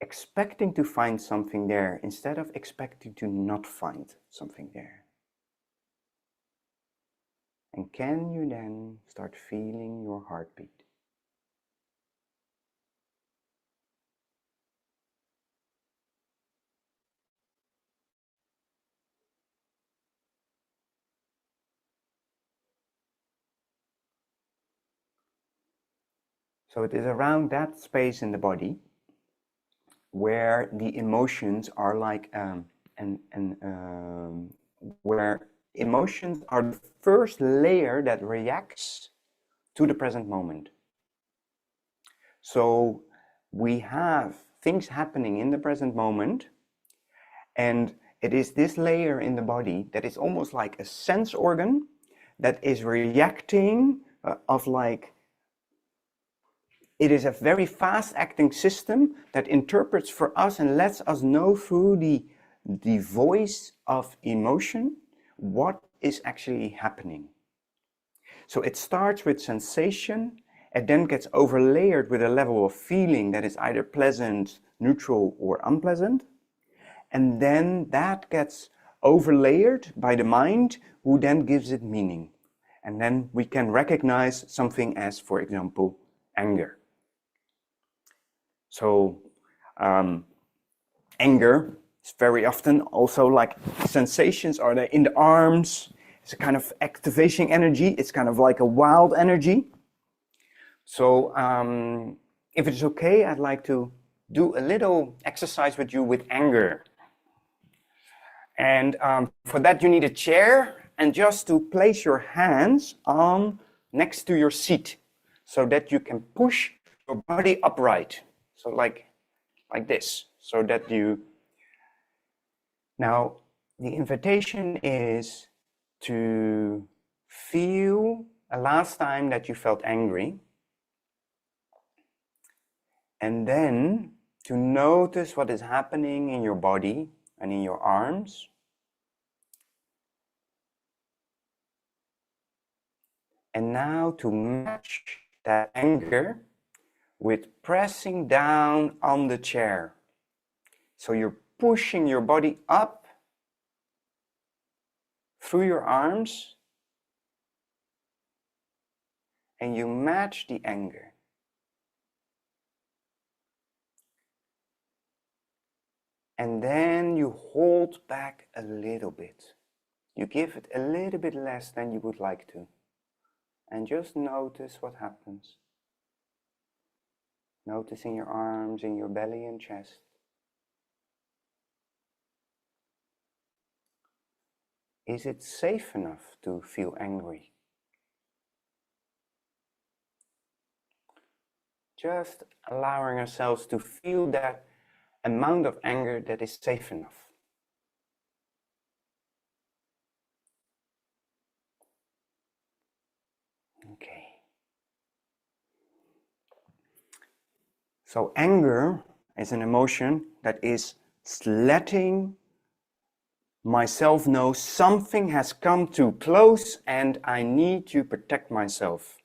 expecting to find something there instead of expecting to not find something there. And can you then start feeling your heartbeat? So it is around that space in the body where the emotions are like, where emotions are the first layer that reacts to the present moment. So we have things happening in the present moment, and it is this layer in the body that is almost like a sense organ that is reacting of like, it is a very fast acting system that interprets for us and lets us know through the voice of emotion what is actually happening. So it starts with sensation, it then gets overlayered with a level of feeling that is either pleasant, neutral, or unpleasant. And then that gets overlayered by the mind, who then gives it meaning. And then we can recognize something as, for example, anger. So anger is very often also like sensations are there in the arms. It's a kind of activation energy. It's kind of like a wild energy. So if it's okay, I'd like to do a little exercise with you with anger. And for that you need a chair, and just to place your hands on next to your seat so that you can push your body upright. So like this, so that you... Now, the invitation is to feel a last time that you felt angry, and then to notice what is happening in your body and in your arms. And now to match that anger with pressing down on the chair. So you're pushing your body up through your arms, and you match the anger. And then you hold back a little bit. You give it a little bit less than you would like to. And just notice what happens. Noticing your arms, in your belly and chest. Is it safe enough to feel angry? Just allowing ourselves to feel that amount of anger that is safe enough. Okay. So anger is an emotion that is letting myself know something has come too close and I need to protect myself.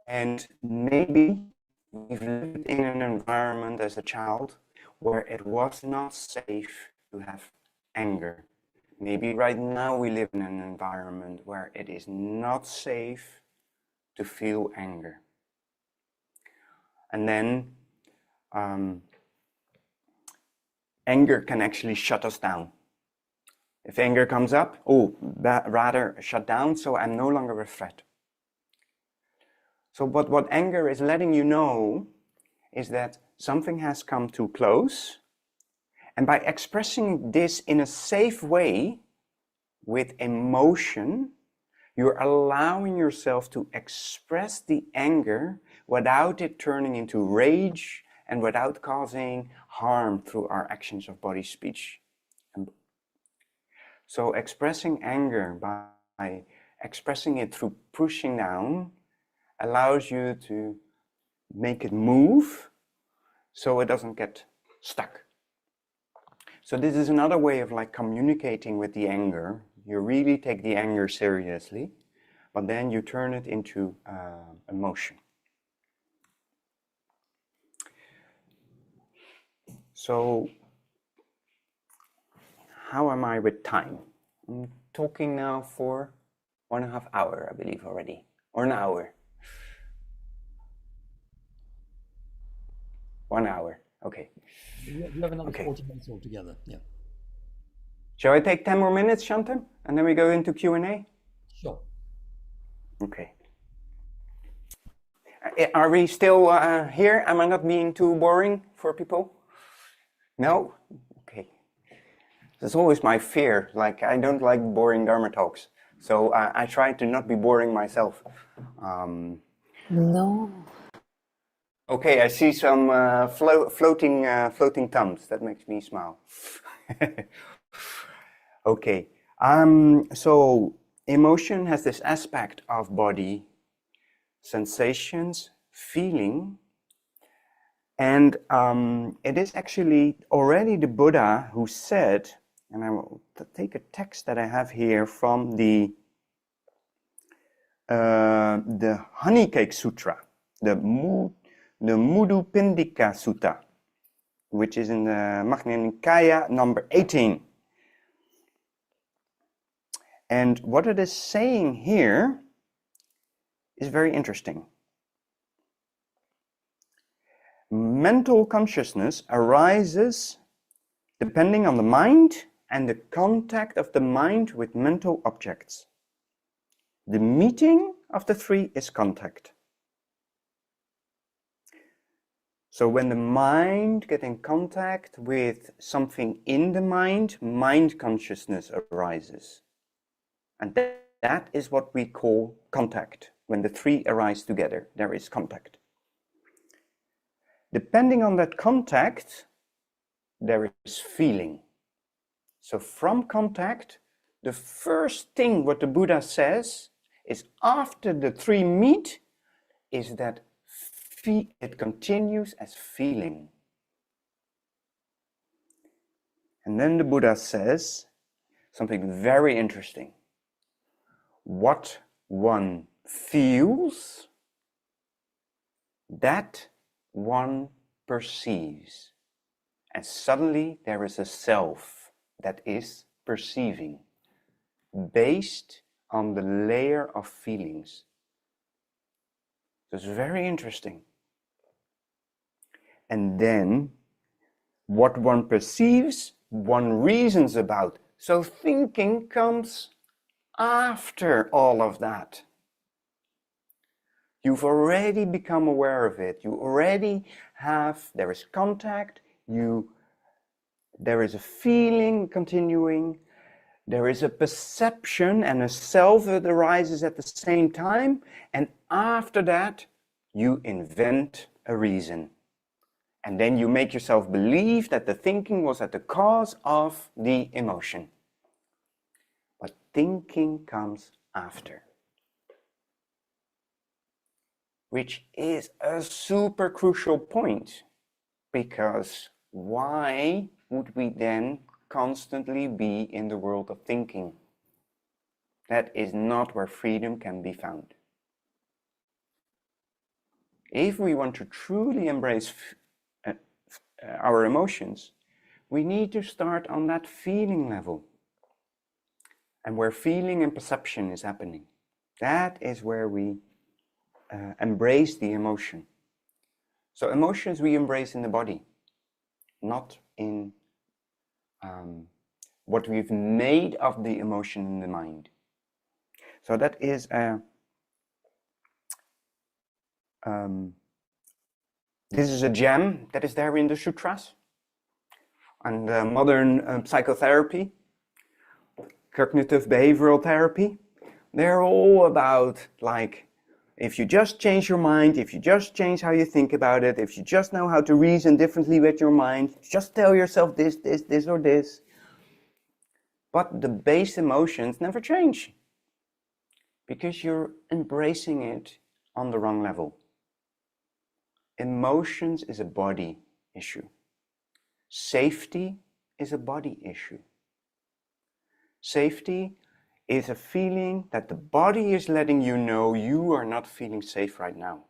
And maybe we've lived in an environment as a child where it was not safe to have anger. Maybe right now we live in an environment where it is not safe to feel anger. And then anger can actually shut us down. If anger comes up, rather shut down, so I'm no longer a threat. So what anger is letting you know is that something has come too close, and by expressing this in a safe way with emotion, you're allowing yourself to express the anger without it turning into rage and without causing harm through our actions of body, speech. So expressing anger by expressing it through pushing down allows you to make it move so it doesn't get stuck. So this is another way of like communicating with the anger. You really take the anger seriously, but then you turn it into emotion. So, how am I with time? I'm talking now for 1.5 hours, I believe already, or an hour. 1 hour, okay. You have another 40 minutes altogether, yeah. Shall I take 10 more minutes, Shantum? And then we go into Q&A? Sure. Okay. Are we still here? Am I not being too boring for people? No? Okay. That's always my fear. Like, I don't like boring Dharma talks. So I try to not be boring myself. No. Okay, I see some floating thumbs. That makes me smile. Okay. So emotion has this aspect of body, sensations, feeling, and it is actually already the Buddha who said, and I will take a text that I have here from the Honey Cake Sutra, the Mudupindika Sutta, which is in the Majjhima Nikaya number 18. And what it is saying here is very interesting. Mental consciousness arises depending on the mind and the contact of the mind with mental objects. The meeting of the three is contact. So when the mind gets in contact with something in the mind consciousness arises. And that is what we call contact. When the three arise together, there is contact. Depending on that contact, there is feeling. So from contact, the first thing what the Buddha says is after the three meet, is that it continues as feeling. And then the Buddha says something very interesting. What one feels, that one perceives. And suddenly there is a self that is perceiving, based on the layer of feelings. So it's very interesting. And then what one perceives, one reasons about. So thinking comes after all of that. You've already become aware of it. You already have, there is contact, there is a feeling continuing, there is a perception and a self that arises at the same time, and after that, you invent a reason. And then you make yourself believe that the thinking was at the cause of the emotion. But thinking comes after. Which is a super crucial point, because why would we then constantly be in the world of thinking? That is not where freedom can be found. If we want to truly embrace our emotions, we need to start on that feeling level, and where feeling and perception is happening. That is where we embrace the emotion. So emotions we embrace in the body, not in what we've made of the emotion in the mind. So that is this is a gem that is there in the sutras. And modern psychotherapy, cognitive behavioral therapy, they're all about, like, if you just change your mind, if you just change how you think about it, if you just know how to reason differently with your mind, just tell yourself this or this. But the base emotions never change, because you're embracing it on the wrong level. Emotions is a body issue. Safety is a body issue. Safety is a feeling that the body is letting you know you are not feeling safe right now.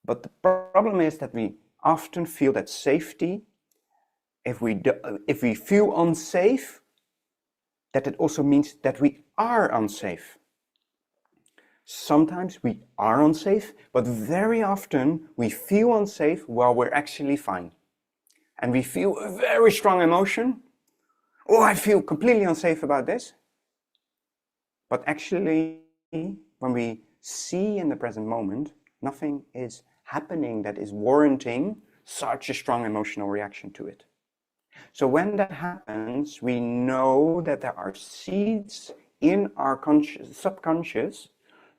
But the problem is that we often feel that safety, if we feel unsafe, that it also means that we are unsafe. Sometimes we are unsafe, but very often we feel unsafe while we're actually fine. And we feel a very strong emotion. Oh, I feel completely unsafe about this. But actually, when we see in the present moment, nothing is happening that is warranting such a strong emotional reaction to it. So when that happens, we know that there are seeds in our subconscious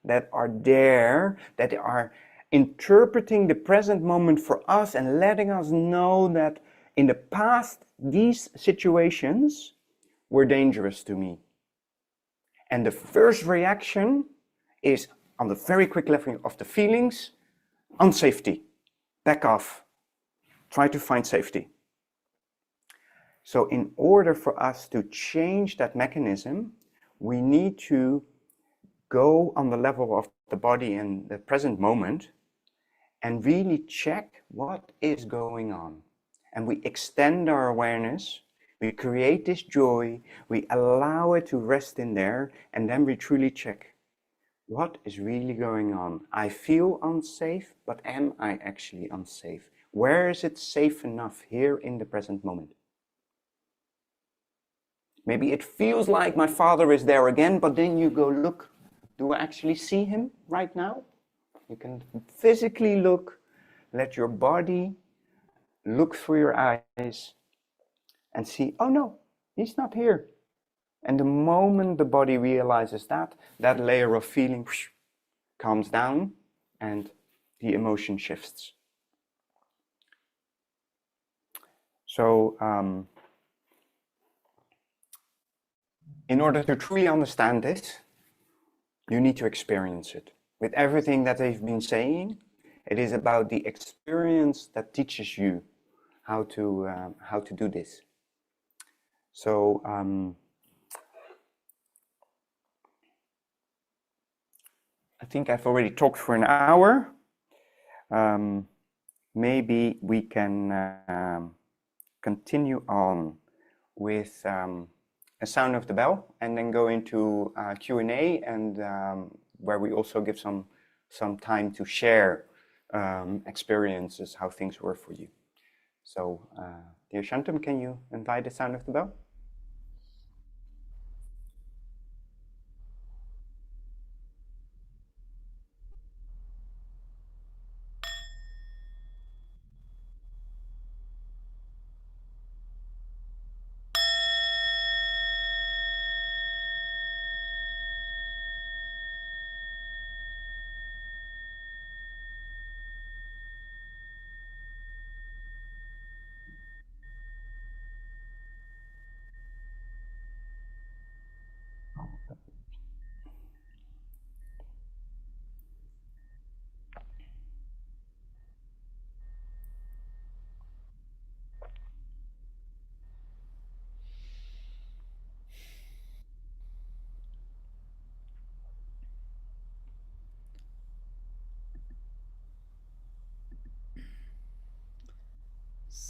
that are there, that are interpreting the present moment for us and letting us know that in the past, these situations were dangerous to me. And the first reaction is, on the very quick level of the feelings, unsafety. Back off. Try to find safety. So in order for us to change that mechanism, we need to go on the level of the body in the present moment and really check what is going on. And we extend our awareness, we create this joy, we allow it to rest in there, and then we truly check what is really going on. I feel unsafe, but am I actually unsafe? Where is it safe enough here in the present moment? Maybe it feels like my father is there again, but then you go, look, do I actually see him right now? You can physically look, let your body look through your eyes and see, oh no, he's not here. And the moment the body realizes that, that layer of feeling calms down and the emotion shifts. So, in order to truly understand this, you need to experience it. With everything that they've been saying, it is about the experience that teaches you how to do this. So I think I've already talked for an hour. Maybe we can continue on with a sound of the bell, and then go into Q&A, and where we also give some time to share experiences, how things were for you. So, dear Shantum, can you invite the sound of the bell?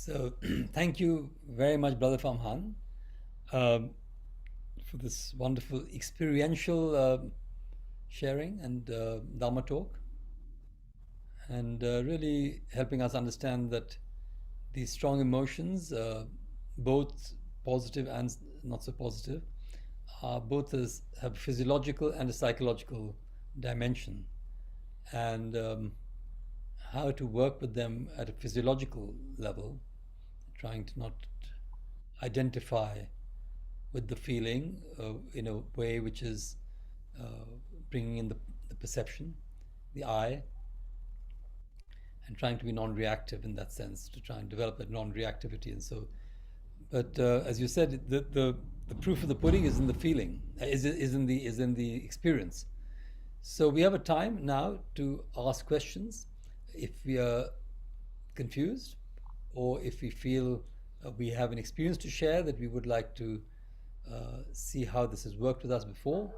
So, thank you very much, Brother Pham Hanh, for this wonderful experiential sharing and Dharma talk, and really helping us understand that these strong emotions, both positive and not so positive, both have a physiological and a psychological dimension, and how to work with them at a physiological level, trying to not identify with the feeling in a way which is bringing in the perception, the I, and trying to be non-reactive in that sense, to try and develop that non-reactivity. And so, but as you said, the proof of the pudding is in the feeling, is in the experience. So we have a time now to ask questions if we are confused, or if we feel we have an experience to share that we would like to see how this has worked with us before,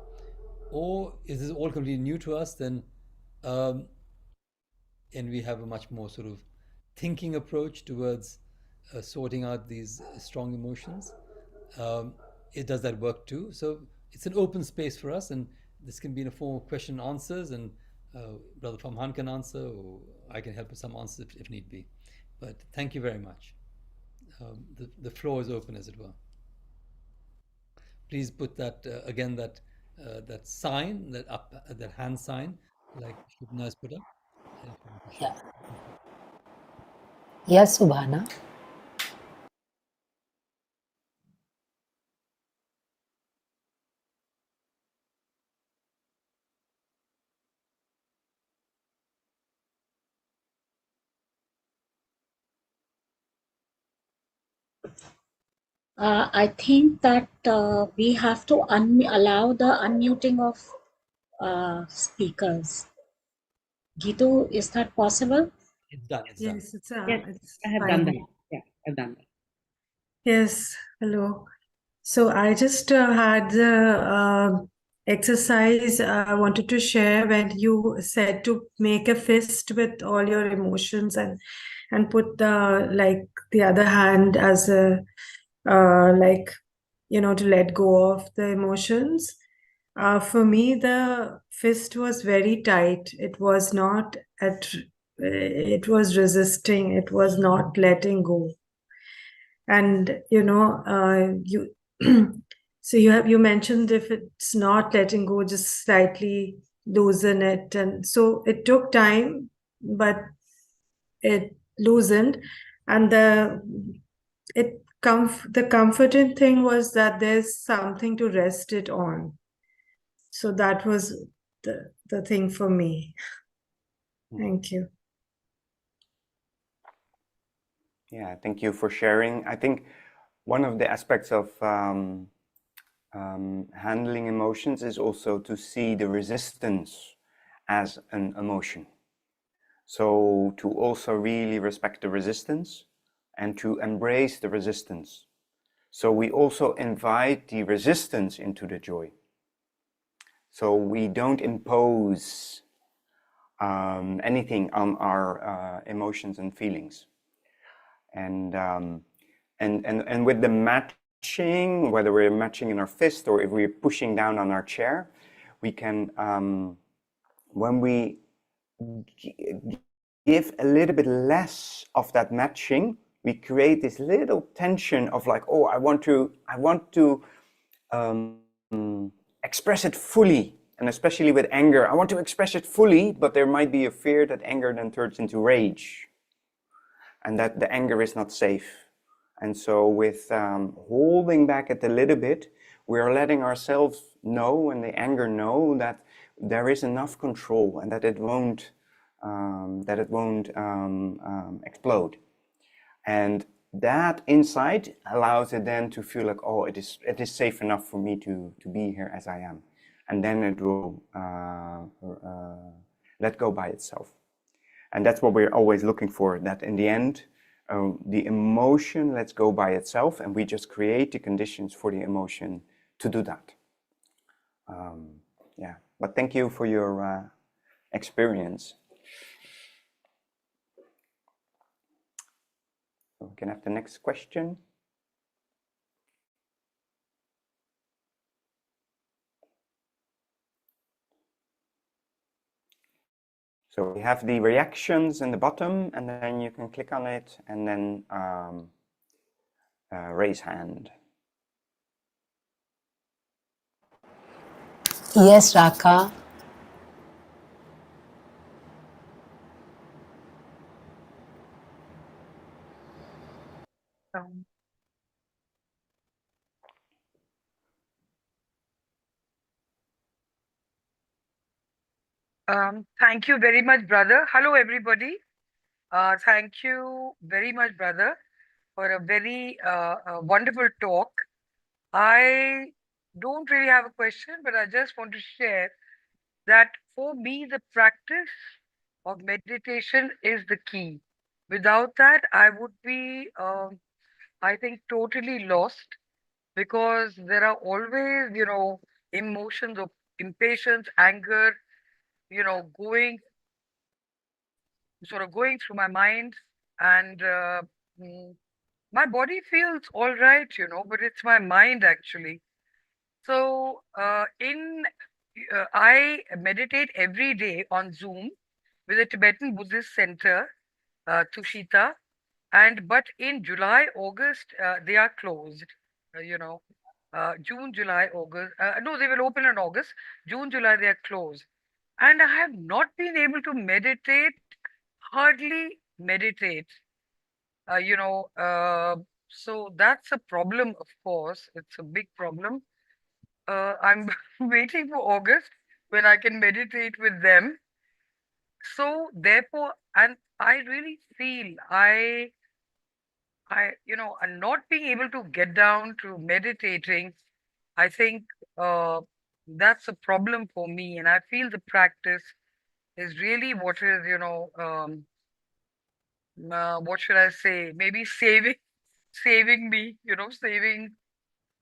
or is this all completely new to us, then and we have a much more sort of thinking approach towards sorting out these strong emotions, um, it does that work too. So it's an open space for us, and this can be in a form of question and answers, and Brother Pham Han can answer, or I can help with some answers if need be. But thank you very much. The floor is open, as it were. Please put that again, that sign, that up, that hand sign, like Shubna has put up. If you want to share. Yeah. Yes, Subhana. I think that we have to allow the unmuting of speakers. Gitu, is that possible? It's done. It's done. Yes, it's I have done fine. that. Yeah, I've done that. Yes, hello. So I just had the exercise I wanted to share when you said to make a fist with all your emotions and put the other hand as a to let go of the emotions. For me, the fist was very tight. It was not it was resisting. It was not letting go. And you so you mentioned if it's not letting go, just slightly loosen it. And so it took time, but it loosened. And the comforting thing was that there's something to rest it on. So that was the thing for me. Thank you. Yeah, thank you for sharing. I think one of the aspects of handling emotions is also to see the resistance as an emotion. So to also really respect the resistance and to embrace the resistance. So we also invite the resistance into the joy. So we don't impose anything on our emotions and feelings. And with the matching, whether we're matching in our fist or if we're pushing down on our chair, we can, when we give a little bit less of that matching, we create this little tension of like, oh, I want to express it fully. And especially with anger, I want to express it fully, but there might be a fear that anger then turns into rage and that the anger is not safe. And so with holding back it a little bit, we're letting ourselves know and the anger know that there is enough control and that it won't explode. And that insight allows it then to feel like, oh, it is safe enough for me to be here as I am. And then it will let go by itself. And that's what we're always looking for, that in the end, the emotion lets go by itself, and we just create the conditions for the emotion to do that. Yeah, but thank you for your experience. So we can have the next question. So we have the reactions in the bottom, and then you can click on it and then raise hand. Yes, Raka. Thank you very much, brother. Hello, everybody. Thank you very much, brother, for a very wonderful talk. I don't really have a question, but I just want to share that for me, the practice of meditation is the key. Without that, I would be, I think, totally lost because there are always, emotions of impatience, anger, going through my mind. and my body feels all right, but it's my mind actually. So I meditate every day on Zoom with a Tibetan Buddhist center, Tushita, and but in July, August, they are closed. June, July, August. No, they will open in August. June, July, they are closed. And I have not been able to meditate, hardly meditate. Uh, you know, uh, so that's a problem, of course. It's a big problem. I'm waiting for August when I can meditate with them. So therefore, and I really feel and not being able to get down to meditating, I think that's a problem for me. And I feel the practice is really what is, what should I say? Maybe saving me, saving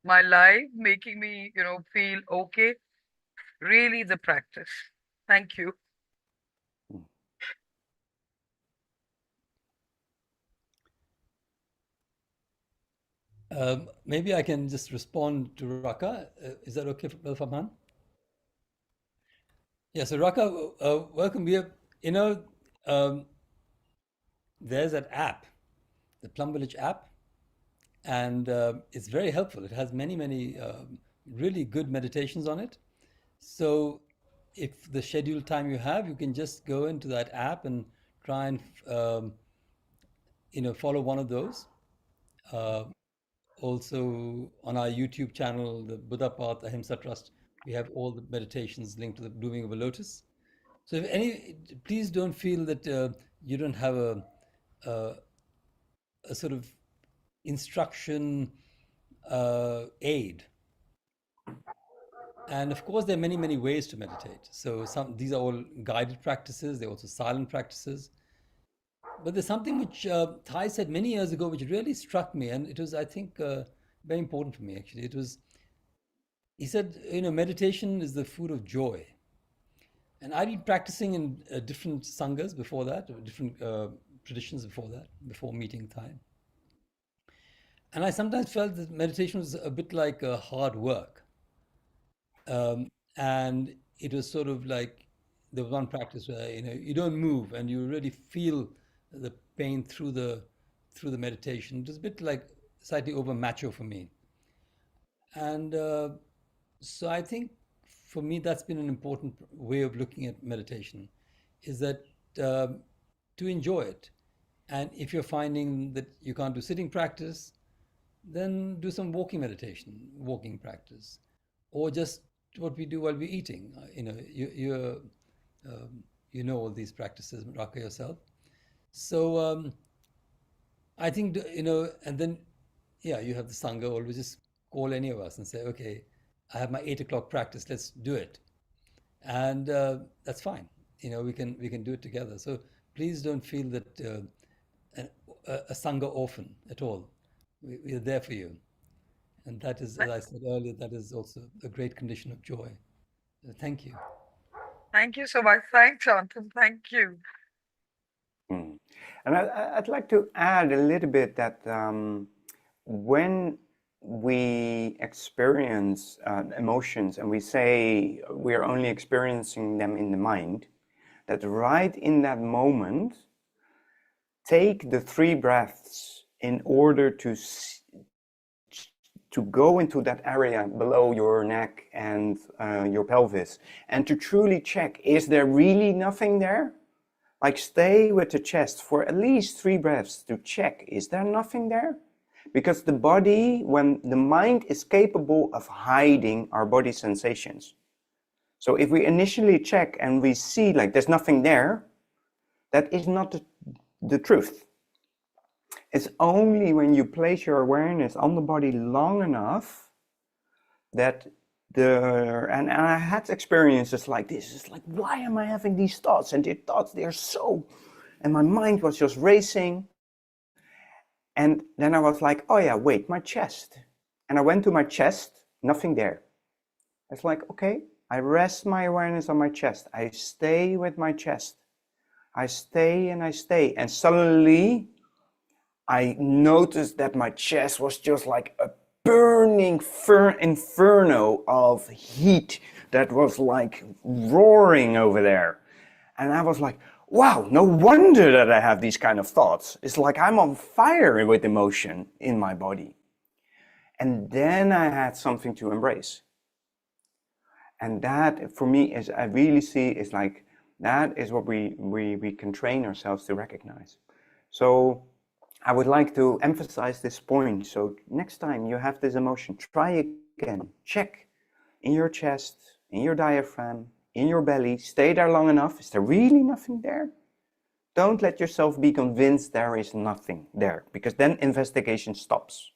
my life, making me, feel okay. Really the practice. Thank you. Maybe I can just respond to Raka. Is that okay, Pham? Yeah, so Raka, welcome. Um, there's that app, the Plum Village app, and it's very helpful. It has many, many really good meditations on it. So if the scheduled time you have, you can just go into that app and try and follow one of those. Uh, Also on our YouTube channel, the Buddha Path Ahimsa Trust, we have all the meditations linked to the blooming of a lotus. So if any, please don't feel that you don't have a, a sort of instruction aid. And of course, there are many, many ways to meditate. So these are all guided practices. They're also silent practices. But there's something which Thai said many years ago, which really struck me, and it was, I think, very important for me. Actually, he said, meditation is the food of joy. And I've been practicing in different sanghas before that, or different traditions before that, before meeting Thai. And I sometimes felt that meditation was a bit like hard work. And it was sort of like there was one practice where you don't move and you really feel the pain through the meditation. It was a bit like slightly over macho for me. And so I think for me that's been an important way of looking at meditation, is that to enjoy it. And if you're finding that you can't do sitting practice, then do some walking meditation, walking practice, or just what we do while we're eating. You know all these practices, Raka, yourself. So I think and then yeah, you have the sangha. Always just call any of us and say, okay, I have my 8 o'clock practice. Let's do it, and that's fine. We can do it together. So please don't feel that a sangha orphan at all. We are there for you. And that is, as I said earlier, that is also a great condition of joy. Thank you. Thank you so much. Thanks, Shantum. Thank you. And I'd like to add a little bit that when we experience emotions and we say we're only experiencing them in the mind, that right in that moment, take the 3 breaths in order to go into that area below your neck and your pelvis, and to truly check, is there really nothing there? Like, stay with the chest for at least 3 breaths to check, is there nothing there? Because the body, when the mind is capable of hiding our body sensations. So if we initially check and we see like there's nothing there, that is not the truth. It's only when you place your awareness on the body long enough that and I had experiences like this. It's like, why am I having these thoughts? And the thoughts, they're so, and my mind was just racing. And then I was like, oh yeah, wait, my chest. And I went to my chest, nothing there. It's like, okay, I rest my awareness on my chest. I stay with my chest. I stay and I stay. And suddenly, I noticed that my chest was just like a burning inferno of heat that was like roaring over there. And I was like, wow, no wonder that I have these kind of thoughts. It's like I'm on fire with emotion in my body. And then I had something to embrace. And that for me is, I really see is like, that is what we can train ourselves to recognize. So I would like to emphasize this point. So next time you have this emotion, try again, check in your chest, in your diaphragm, in your belly, stay there long enough. Is there really nothing there? Don't let yourself be convinced there is nothing there, because then investigation stops.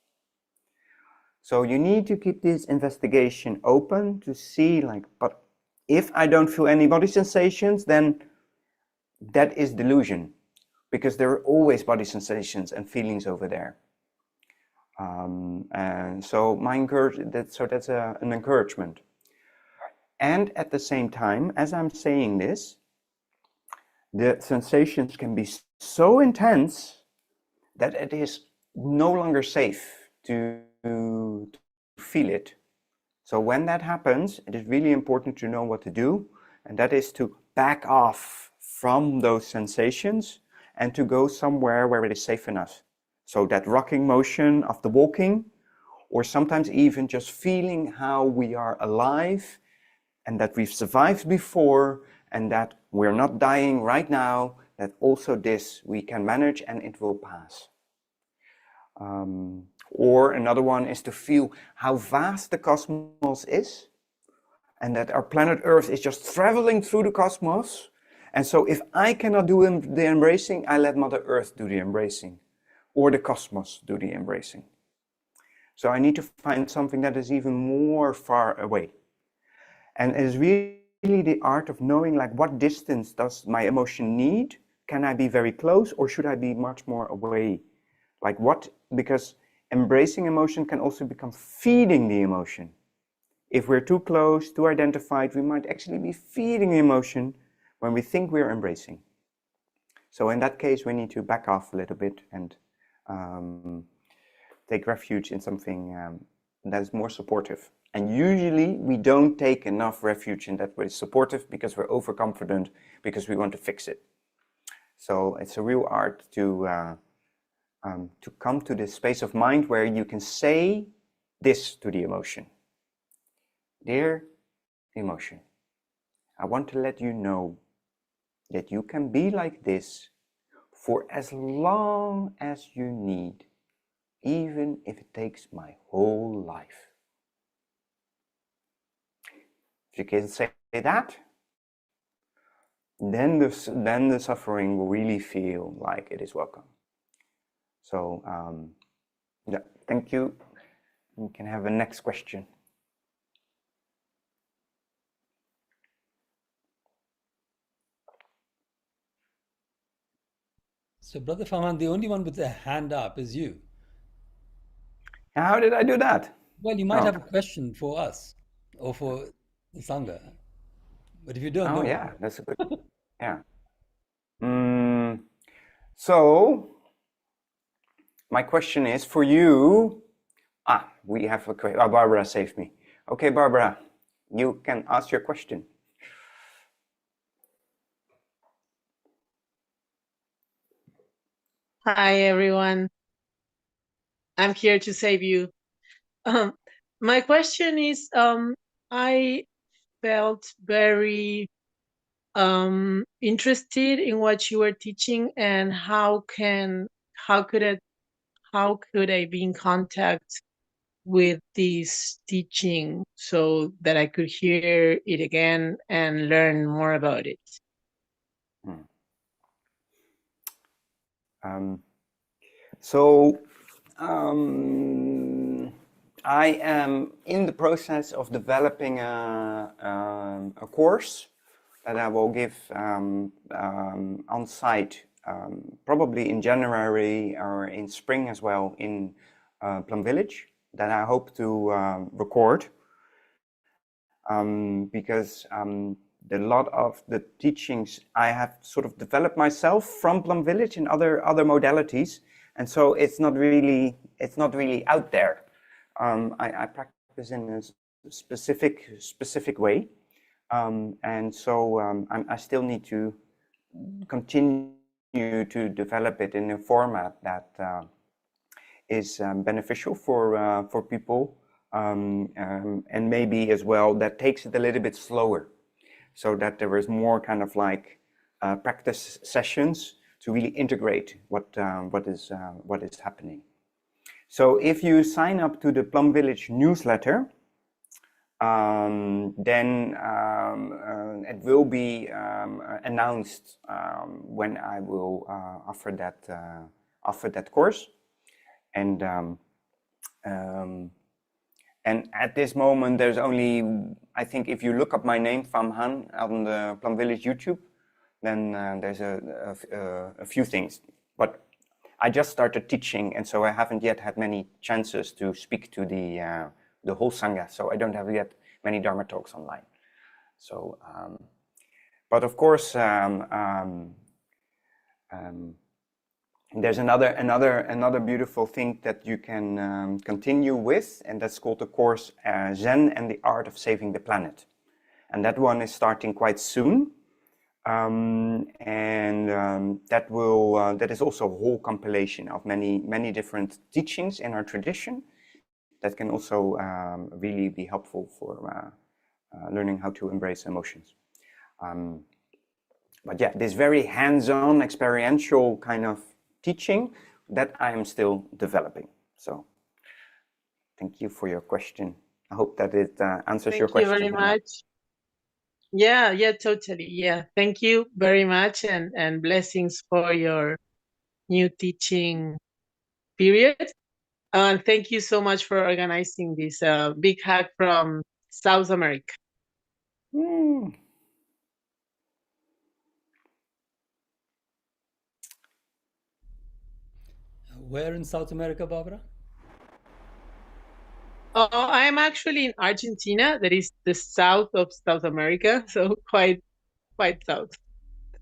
So you need to keep this investigation open to see like, but if I don't feel any body sensations, then that is delusion, because there are always body sensations and feelings over there. And so that's an encouragement. And at the same time, as I'm saying this, the sensations can be so intense that it is no longer safe to feel it. So when that happens, it is really important to know what to do, and that is to back off from those sensations and to go somewhere where it is safe enough. So that rocking motion of the walking, or sometimes even just feeling how we are alive and that we've survived before and that we're not dying right now, that also this we can manage and it will pass. Or another one is to feel how vast the cosmos is, and that our planet Earth is just traveling through the cosmos. And so if I cannot do the embracing, I let Mother Earth do the embracing, or the cosmos do the embracing. So I need to find something that is even more far away. And it is really the art of knowing like what distance does my emotion need? Can I be very close, or should I be much more away? Like what? Because embracing emotion can also become feeding the emotion. If we're too close, too identified, we might actually be feeding the emotion when we think we're embracing. So in that case, we need to back off a little bit and take refuge in something that is more supportive. And usually we don't take enough refuge in that what is supportive because we're overconfident, because we want to fix it. So it's a real art to come to this space of mind where you can say this to the emotion. Dear emotion, I want to let you know that you can be like this for as long as you need, even if it takes my whole life. If you can say that, then the suffering will really feel like it is welcome. So, yeah, thank you. We can have a next question. So, Brother Pham, the only one with a hand up is you. How did I do that? Well, you might have a question for us or for the Sangha. But if you don't know. Yeah, that's a good. Yeah. So, my question is for you. We have a question. Barbara saved me. Okay, Barbara, you can ask your question. Hi, everyone. I'm here to save you. My question is, I felt very interested in what you were teaching, and how could I be in contact with this teaching so that I could hear it again and learn more about it? I am in the process of developing a course that I will give on site, probably in January or in spring as well, in Plum Village, that I hope to record, because a lot of the teachings I have sort of developed myself from Plum Village in other modalities, and so it's not really out there. I practice in a specific way, and so I still need to continue to develop it in a format that is beneficial for people, and maybe as well that takes it a little bit slower, so that there is more kind of like practice sessions to really integrate what is happening. So if you sign up to the Plum Village newsletter, then it will be announced when I will offer that course, and at this moment there's only, I think if you look up my name, Pham Hanh, on the Plum Village YouTube, then there's a few things, but I just started teaching, and so I haven't yet had many chances to speak to the whole sangha, so I don't have yet many Dharma talks online. So, but of course, there's another beautiful thing that you can continue with, and that's called the course Zen and the Art of Saving the Planet, and that one is starting quite soon. That is also a whole compilation of many different teachings in our tradition that can also really be helpful for learning how to embrace emotions. But yeah, this very hands-on, experiential kind of teaching that I am still developing. So thank you for your question. I hope that it answers your question. Thank you very much. Yeah, totally. Yeah, thank you very much, and blessings for your new teaching period. And thank you so much for organizing this big hug from South America. Where in South America, Barbara? Oh, I'm actually in Argentina. That is the south of South America, so quite south.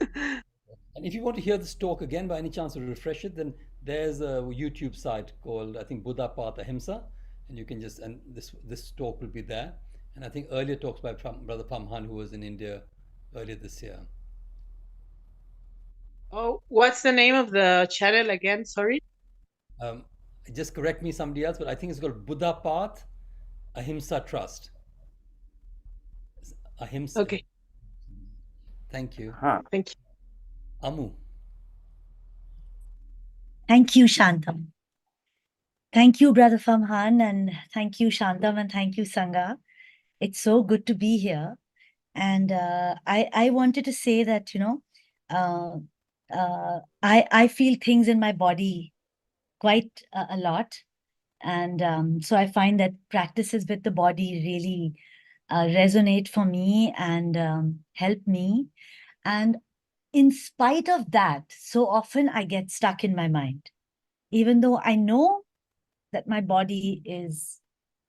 And if you want to hear this talk again by any chance to refresh it, then there's a YouTube site called, I think, Buddha Path Ahimsa, and you can just, and this talk will be there. And I think earlier talks by Brother Pham Hanh, who was in India earlier this year. Oh, what's the name of the channel again? Sorry. Just correct me, somebody else, but I think it's called Buddha Path Ahimsa Trust. Ahimsa. Okay. Thank you. Thank you. Amu. Thank you, Shantum. Thank you, Brother Pham Hanh, and thank you, Shantum, and thank you, Sangha. It's so good to be here. And I wanted to say that, I feel things in my body quite a lot. And so I find that practices with the body really resonate for me and help me. And in spite of that, so often I get stuck in my mind, even though I know that my body is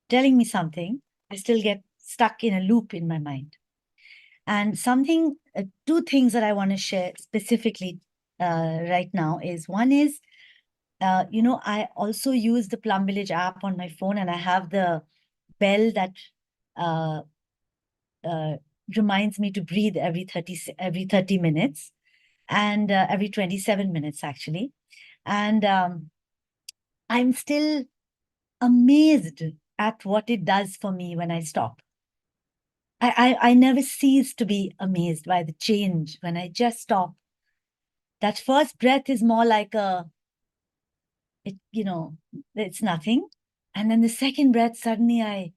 telling me something, I still get stuck in a loop in my mind. And two things that I want to share specifically right now is, one is, I also use the Plum Village app on my phone, and I have the bell that reminds me to breathe every 30 minutes, and every 27 minutes, actually. And I'm still amazed at what it does for me when I stop. I never cease to be amazed by the change when I just stop. That first breath is more like it's nothing. And then the second breath, suddenly I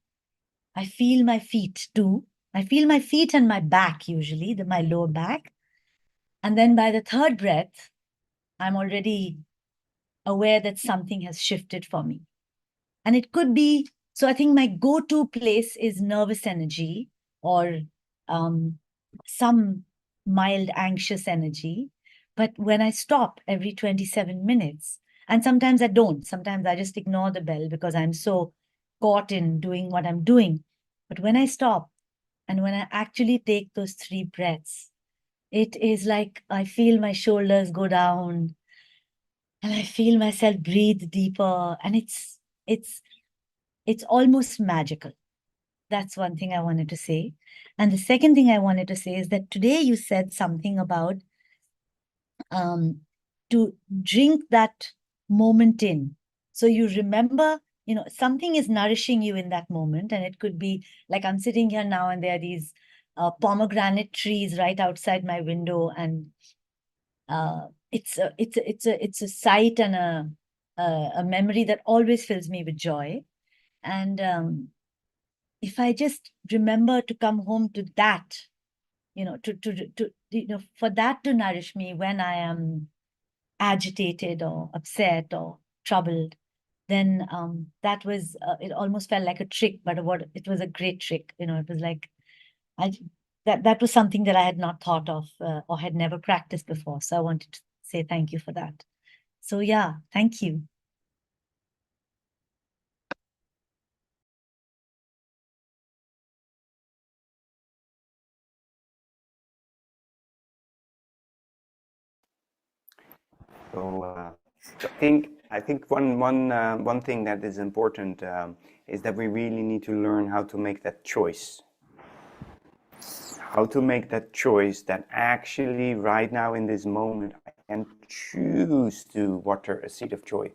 feel my feet too. I feel my feet and my back, usually, my lower back. And then by the third breath, I'm already aware that something has shifted for me. And it could be, so I think my go-to place is nervous energy, or some mild anxious energy. But when I stop every 27 minutes, and sometimes I don't, sometimes I just ignore the bell because I'm so caught in doing what I'm doing. But when I stop, and when I actually take those 3 breaths, it is like I feel my shoulders go down, and I feel myself breathe deeper, and it's almost magical. That's one thing I wanted to say. And the second thing I wanted to say is that today you said something about to drink that moment in. So you remember, something is nourishing you in that moment. And it could be like I'm sitting here now and there are these pomegranate trees right outside my window. And it's a sight and a memory that always fills me with joy. And if I just remember to come home to that, for that to nourish me when I am agitated or upset or troubled, then that was, it almost felt like a trick, but it was a great trick. It was like, that was something that I had not thought of or had never practiced before. So I wanted to say thank you for that. So yeah, thank you. So I think one thing that is important is that we really need to learn how to make that choice. How to make that choice that actually right now in this moment I can choose to water a seed of joy.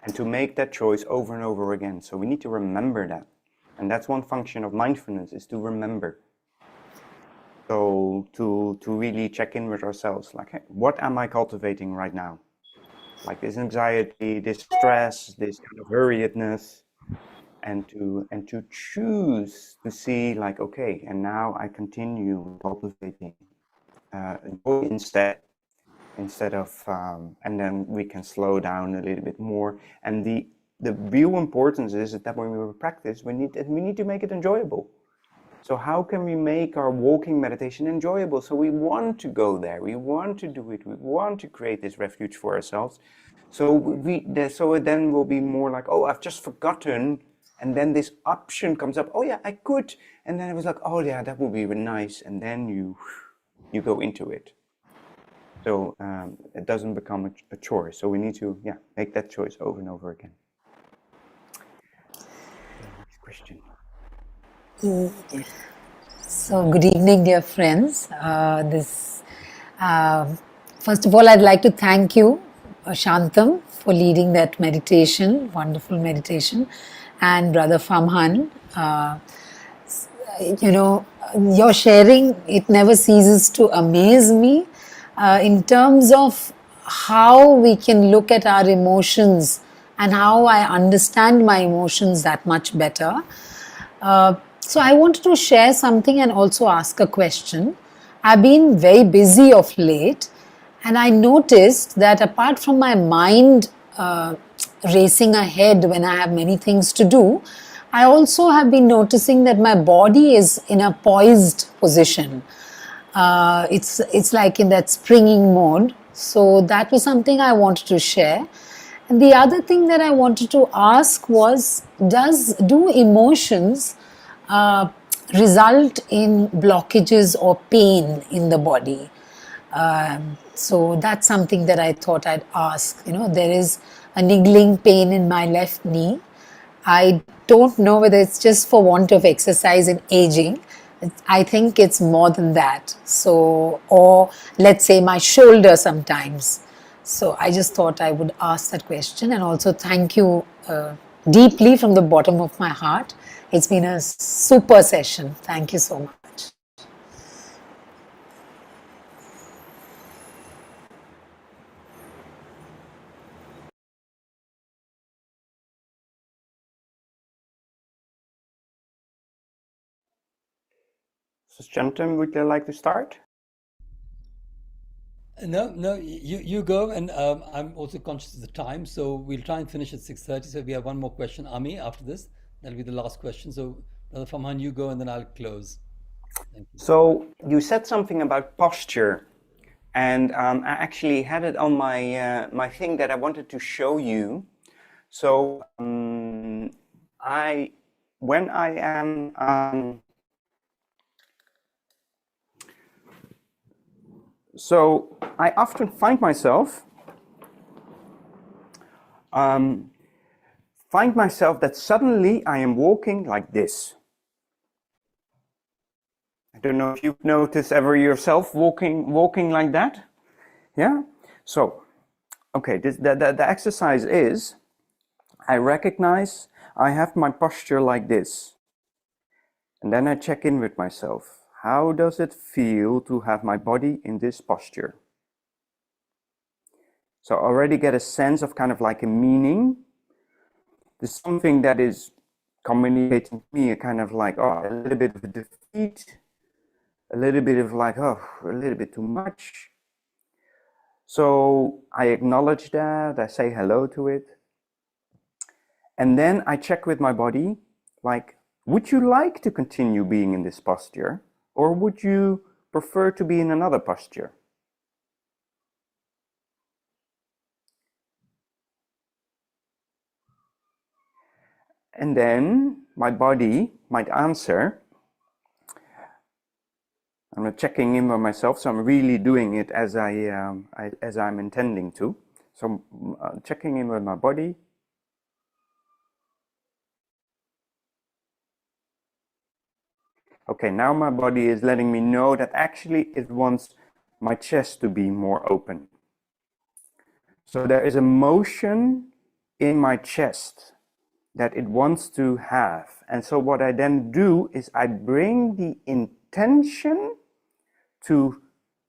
And to make that choice over and over again. So we need to remember that. And that's one function of mindfulness, is to remember. So to really check in with ourselves, like, hey, what am I cultivating right now? Like this anxiety, this stress, this kind of hurriedness, and to choose to see, like, okay, and now I continue cultivating joy instead of, and then we can slow down a little bit more. And the real importance is that when we practice, we need to make it enjoyable. So how can we make our walking meditation enjoyable? So we want to go there, we want to do it, we want to create this refuge for ourselves. So so it then will be more like, oh, I've just forgotten, and then this option comes up. Oh yeah, I could, and then it was like, oh yeah, that would be nice, and then you go into it. So it doesn't become a choice. So we need to make that choice over and over again. Next question. So, good evening, dear friends. First of all, I'd like to thank you, Shantum, for leading that meditation, wonderful meditation, and Brother Pham. Your sharing, it never ceases to amaze me in terms of how we can look at our emotions and how I understand my emotions that much better. So I wanted to share something and also ask a question. I've been very busy of late, and I noticed that apart from my mind racing ahead when I have many things to do, I also have been noticing that my body is in a poised position. It's like in that springing mode. So that was something I wanted to share. And the other thing that I wanted to ask was, do emotions result in blockages or pain in the body? So that's something that I thought I'd ask. There is a niggling pain in my left knee. I don't know whether it's just for want of exercise and aging. I think it's more than that. So, or let's say my shoulder sometimes. So I just thought I would ask that question, and also thank you deeply from the bottom of my heart. It's been a super session. Thank you so much. So Shantum, would you like to start? No, you go, and I'm also conscious of the time, so we'll try and finish at 6:30. So we have one more question, Ami, after this. That'll be the last question. So, Brother Famhan, you go, and then I'll close. Thank you. So you said something about posture, and I actually had it on my my thing that I wanted to show you. So when I am so I often find myself find myself that suddenly I am walking like this. I don't know if you've noticed ever yourself walking like that. Yeah? So, okay, the exercise is, I recognize I have my posture like this. And then I check in with myself. How does it feel to have my body in this posture? So I already get a sense of kind of like a meaning. There's something that is communicating to me a kind of like, oh, a little bit of defeat, a little bit of like, oh, a little bit too much. So I acknowledge that, I say hello to it. And then I check with my body, like, would you like to continue being in this posture? Or would you prefer to be in another posture? And then my body might answer. I'm not checking in with myself, so I'm really doing it as I'm intending to. So I'm checking in with my body. Okay, now my body is letting me know that actually it wants my chest to be more open. So there is a motion in my chest that it wants to have. And so what I then do is I bring the intention to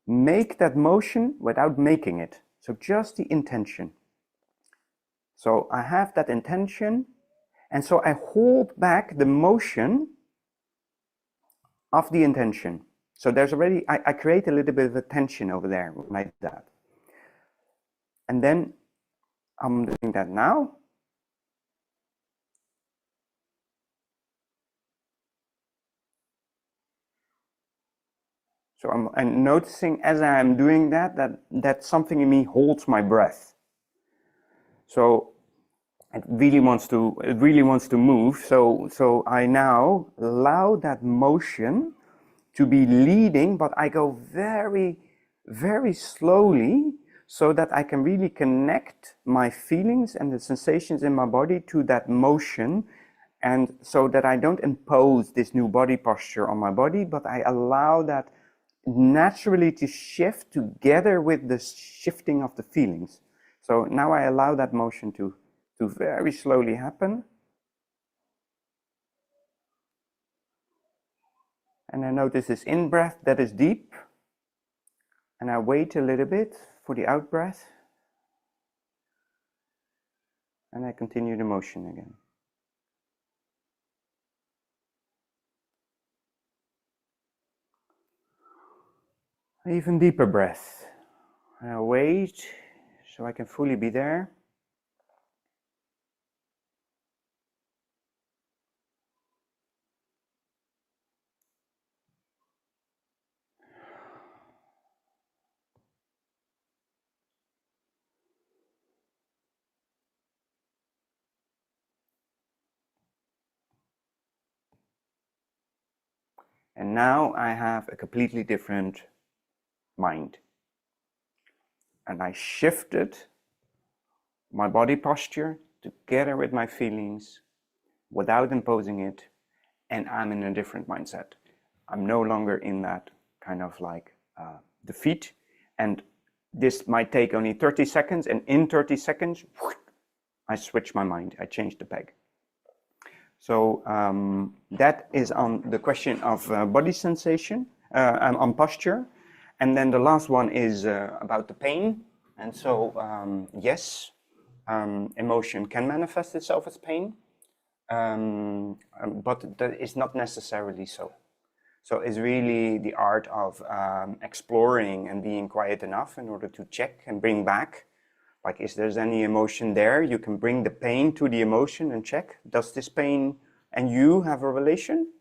make that motion without making it. So just the intention. So I have that intention, and so I hold back the motion of the intention. So there's already, I create a little bit of a tension over there like that. And then I'm doing that now. So I'm noticing as I'm doing that something in me holds my breath. So it really wants to move. So I now allow that motion to be leading, but I go very, very slowly so that I can really connect my feelings and the sensations in my body to that motion, and so that I don't impose this new body posture on my body, but I allow that naturally to shift together with the shifting of the feelings. So now I allow that motion to very slowly happen. And I notice this in-breath that is deep. And I wait a little bit for the out-breath. And I continue the motion again. Even deeper breath. And I wait so I can fully be there. And now I have a completely different mind. And I shifted my body posture together with my feelings without imposing it, and I'm in a different mindset. I'm no longer in that kind of like defeat, and this might take only 30 seconds, and in 30 seconds, I switch my mind, I change the peg. So that is on the question of body sensation, on posture. And then the last one is about the pain. And so, yes, emotion can manifest itself as pain, but that is not necessarily so. So it's really the art of exploring and being quiet enough in order to check and bring back. Like, is there any emotion there? You can bring the pain to the emotion and check, does this pain and you have a relation?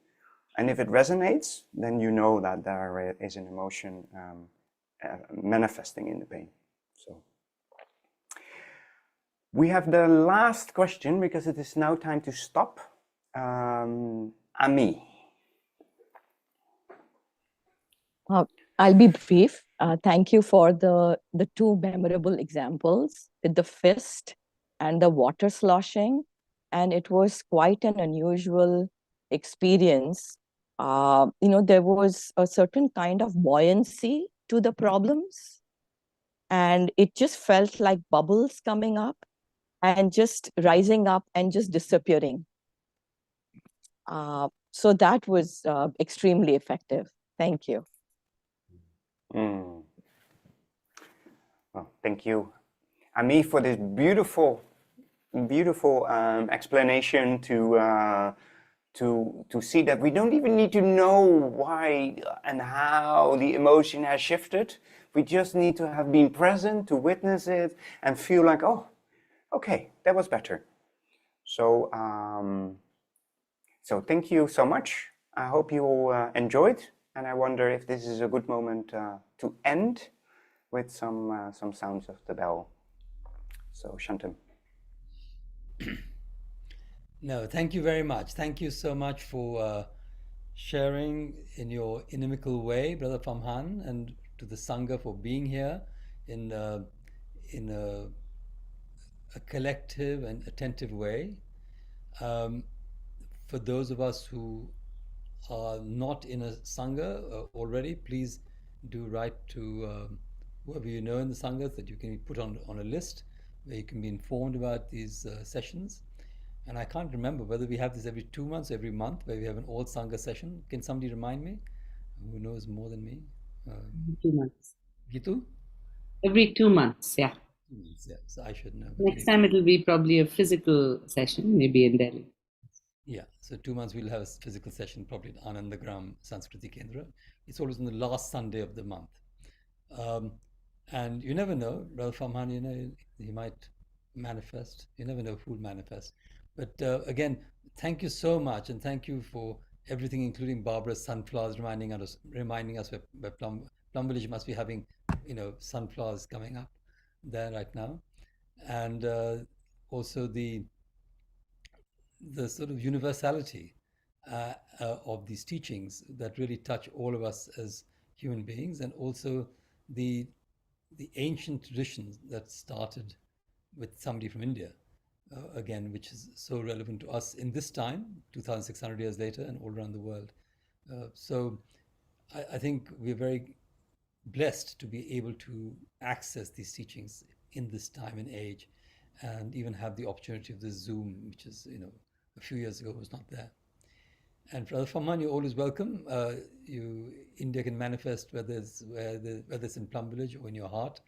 And if it resonates, then you know that there is an emotion manifesting in the pain. So we have the last question because it is now time to stop. Ami. I'll be brief. Thank you for the two memorable examples with the fist and the water sloshing. And it was quite an unusual experience. There was a certain kind of buoyancy to the problems, and it just felt like bubbles coming up and just rising up and just disappearing. So that was extremely effective. Thank you. Well, thank you, Ami, for this beautiful explanation to see that we don't even need to know why and how the emotion has shifted. We just need to have been present to witness it and feel like, oh, okay, that was better. So, so thank you so much. I hope you all enjoyed, and I wonder if this is a good moment to end with some sounds of the bell. So, Shantum. No, thank you very much. Thank you so much for sharing in your inimical way, Brother Pham Han, and to the Sangha for being here in a collective and attentive way. For those of us who are not in a Sangha already, please do write to whoever you know in the Sangha that you can be put on a list where you can be informed about these sessions. And I can't remember whether we have this every 2 months, every month, where we have an all Sangha session. Can somebody remind me? Who knows more than me? 2 months. Gitu? Every 2 months, yeah. 2 months, yeah. So I should know. Next time it will be probably a physical session, maybe in Delhi. Yeah, so 2 months we'll have a physical session probably at Anandagram Sanskriti Kendra. It's always on the last Sunday of the month. And you never know, Brother Pham Han, he might manifest. You never know who'll manifest. But again, thank you so much, and thank you for everything, including Barbara's sunflowers, reminding us where Plum Village must be having, sunflowers coming up there right now, and also the sort of universality of these teachings that really touch all of us as human beings, and also the ancient traditions that started with somebody from India, again, which is so relevant to us in this time, 2,600 years later, and all around the world. So I think we're very blessed to be able to access these teachings in this time and age, and even have the opportunity of the Zoom, which is, a few years ago was not there. And Brother Pham Han, you're always welcome. India can manifest whether it's in Plum Village or in your heart.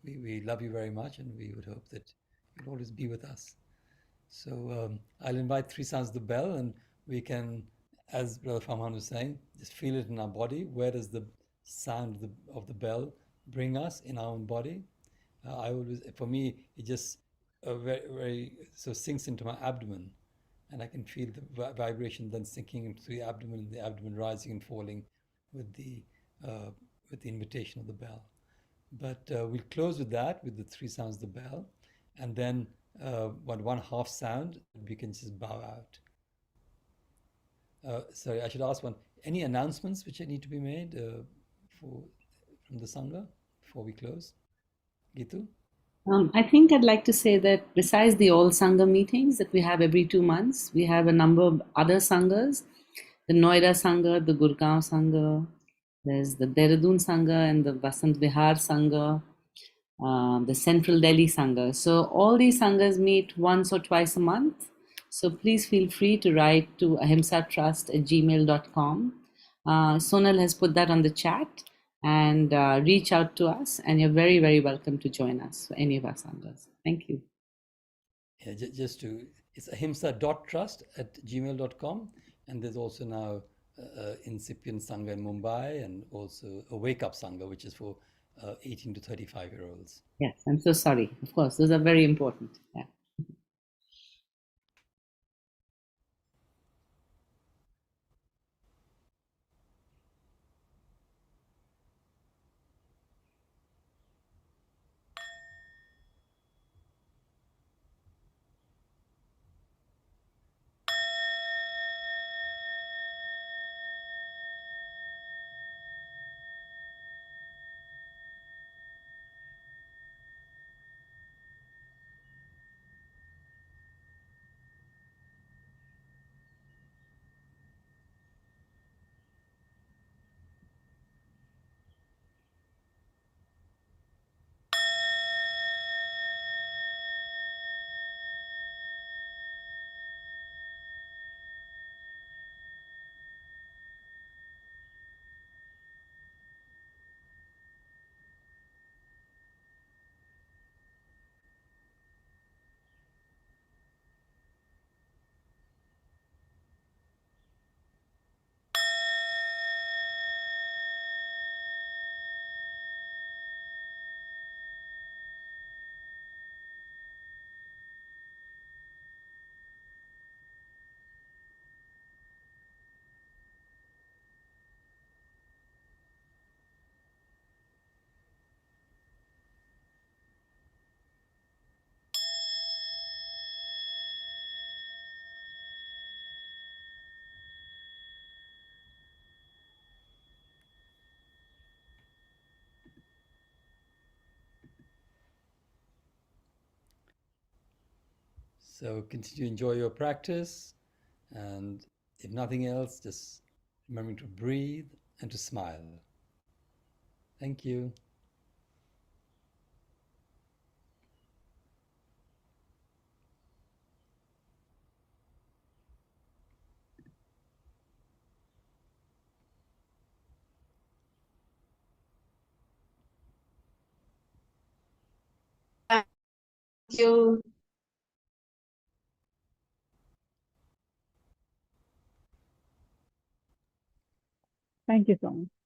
We love you very much, and we would hope that you'll always be with us. So I'll invite three sounds of the bell, and we can, as Brother Pham Han was saying, just feel it in our body. Where does the sound of the bell bring us in our own body? For me, it just very, very so sinks into my abdomen, and I can feel the vibration then sinking into the abdomen rising and falling with the invitation of the bell. But we'll close with that, with the three sounds of the bell, and then one half sound, we can just bow out. Sorry, I should ask one. Any announcements which need to be made from the Sangha before we close? Gitu? I think I'd like to say that besides the all Sangha meetings that we have every 2 months, we have a number of other Sanghas, the Noida Sangha, the Gurgaon Sangha, there's the Dehradun Sangha and the Vasant Vihar Sangha, the Central Delhi Sangha. So all these Sanghas meet once or twice a month. So please feel free to write to ahimsatrust@gmail.com. Sonal has put that on the chat, and reach out to us, and you're very, very welcome to join us for any of our Sanghas. Thank you. Yeah, it's ahimsa.trust@gmail.com, and there's also now incipient Sangha in Mumbai, and also a Wake Up Sangha, which is for 18 to 35-year-olds. Yes, I'm so sorry. Of course, those are very important. Yeah. So continue to enjoy your practice, and if nothing else, just remembering to breathe and to smile. Thank you. Thank you. Thank you so much.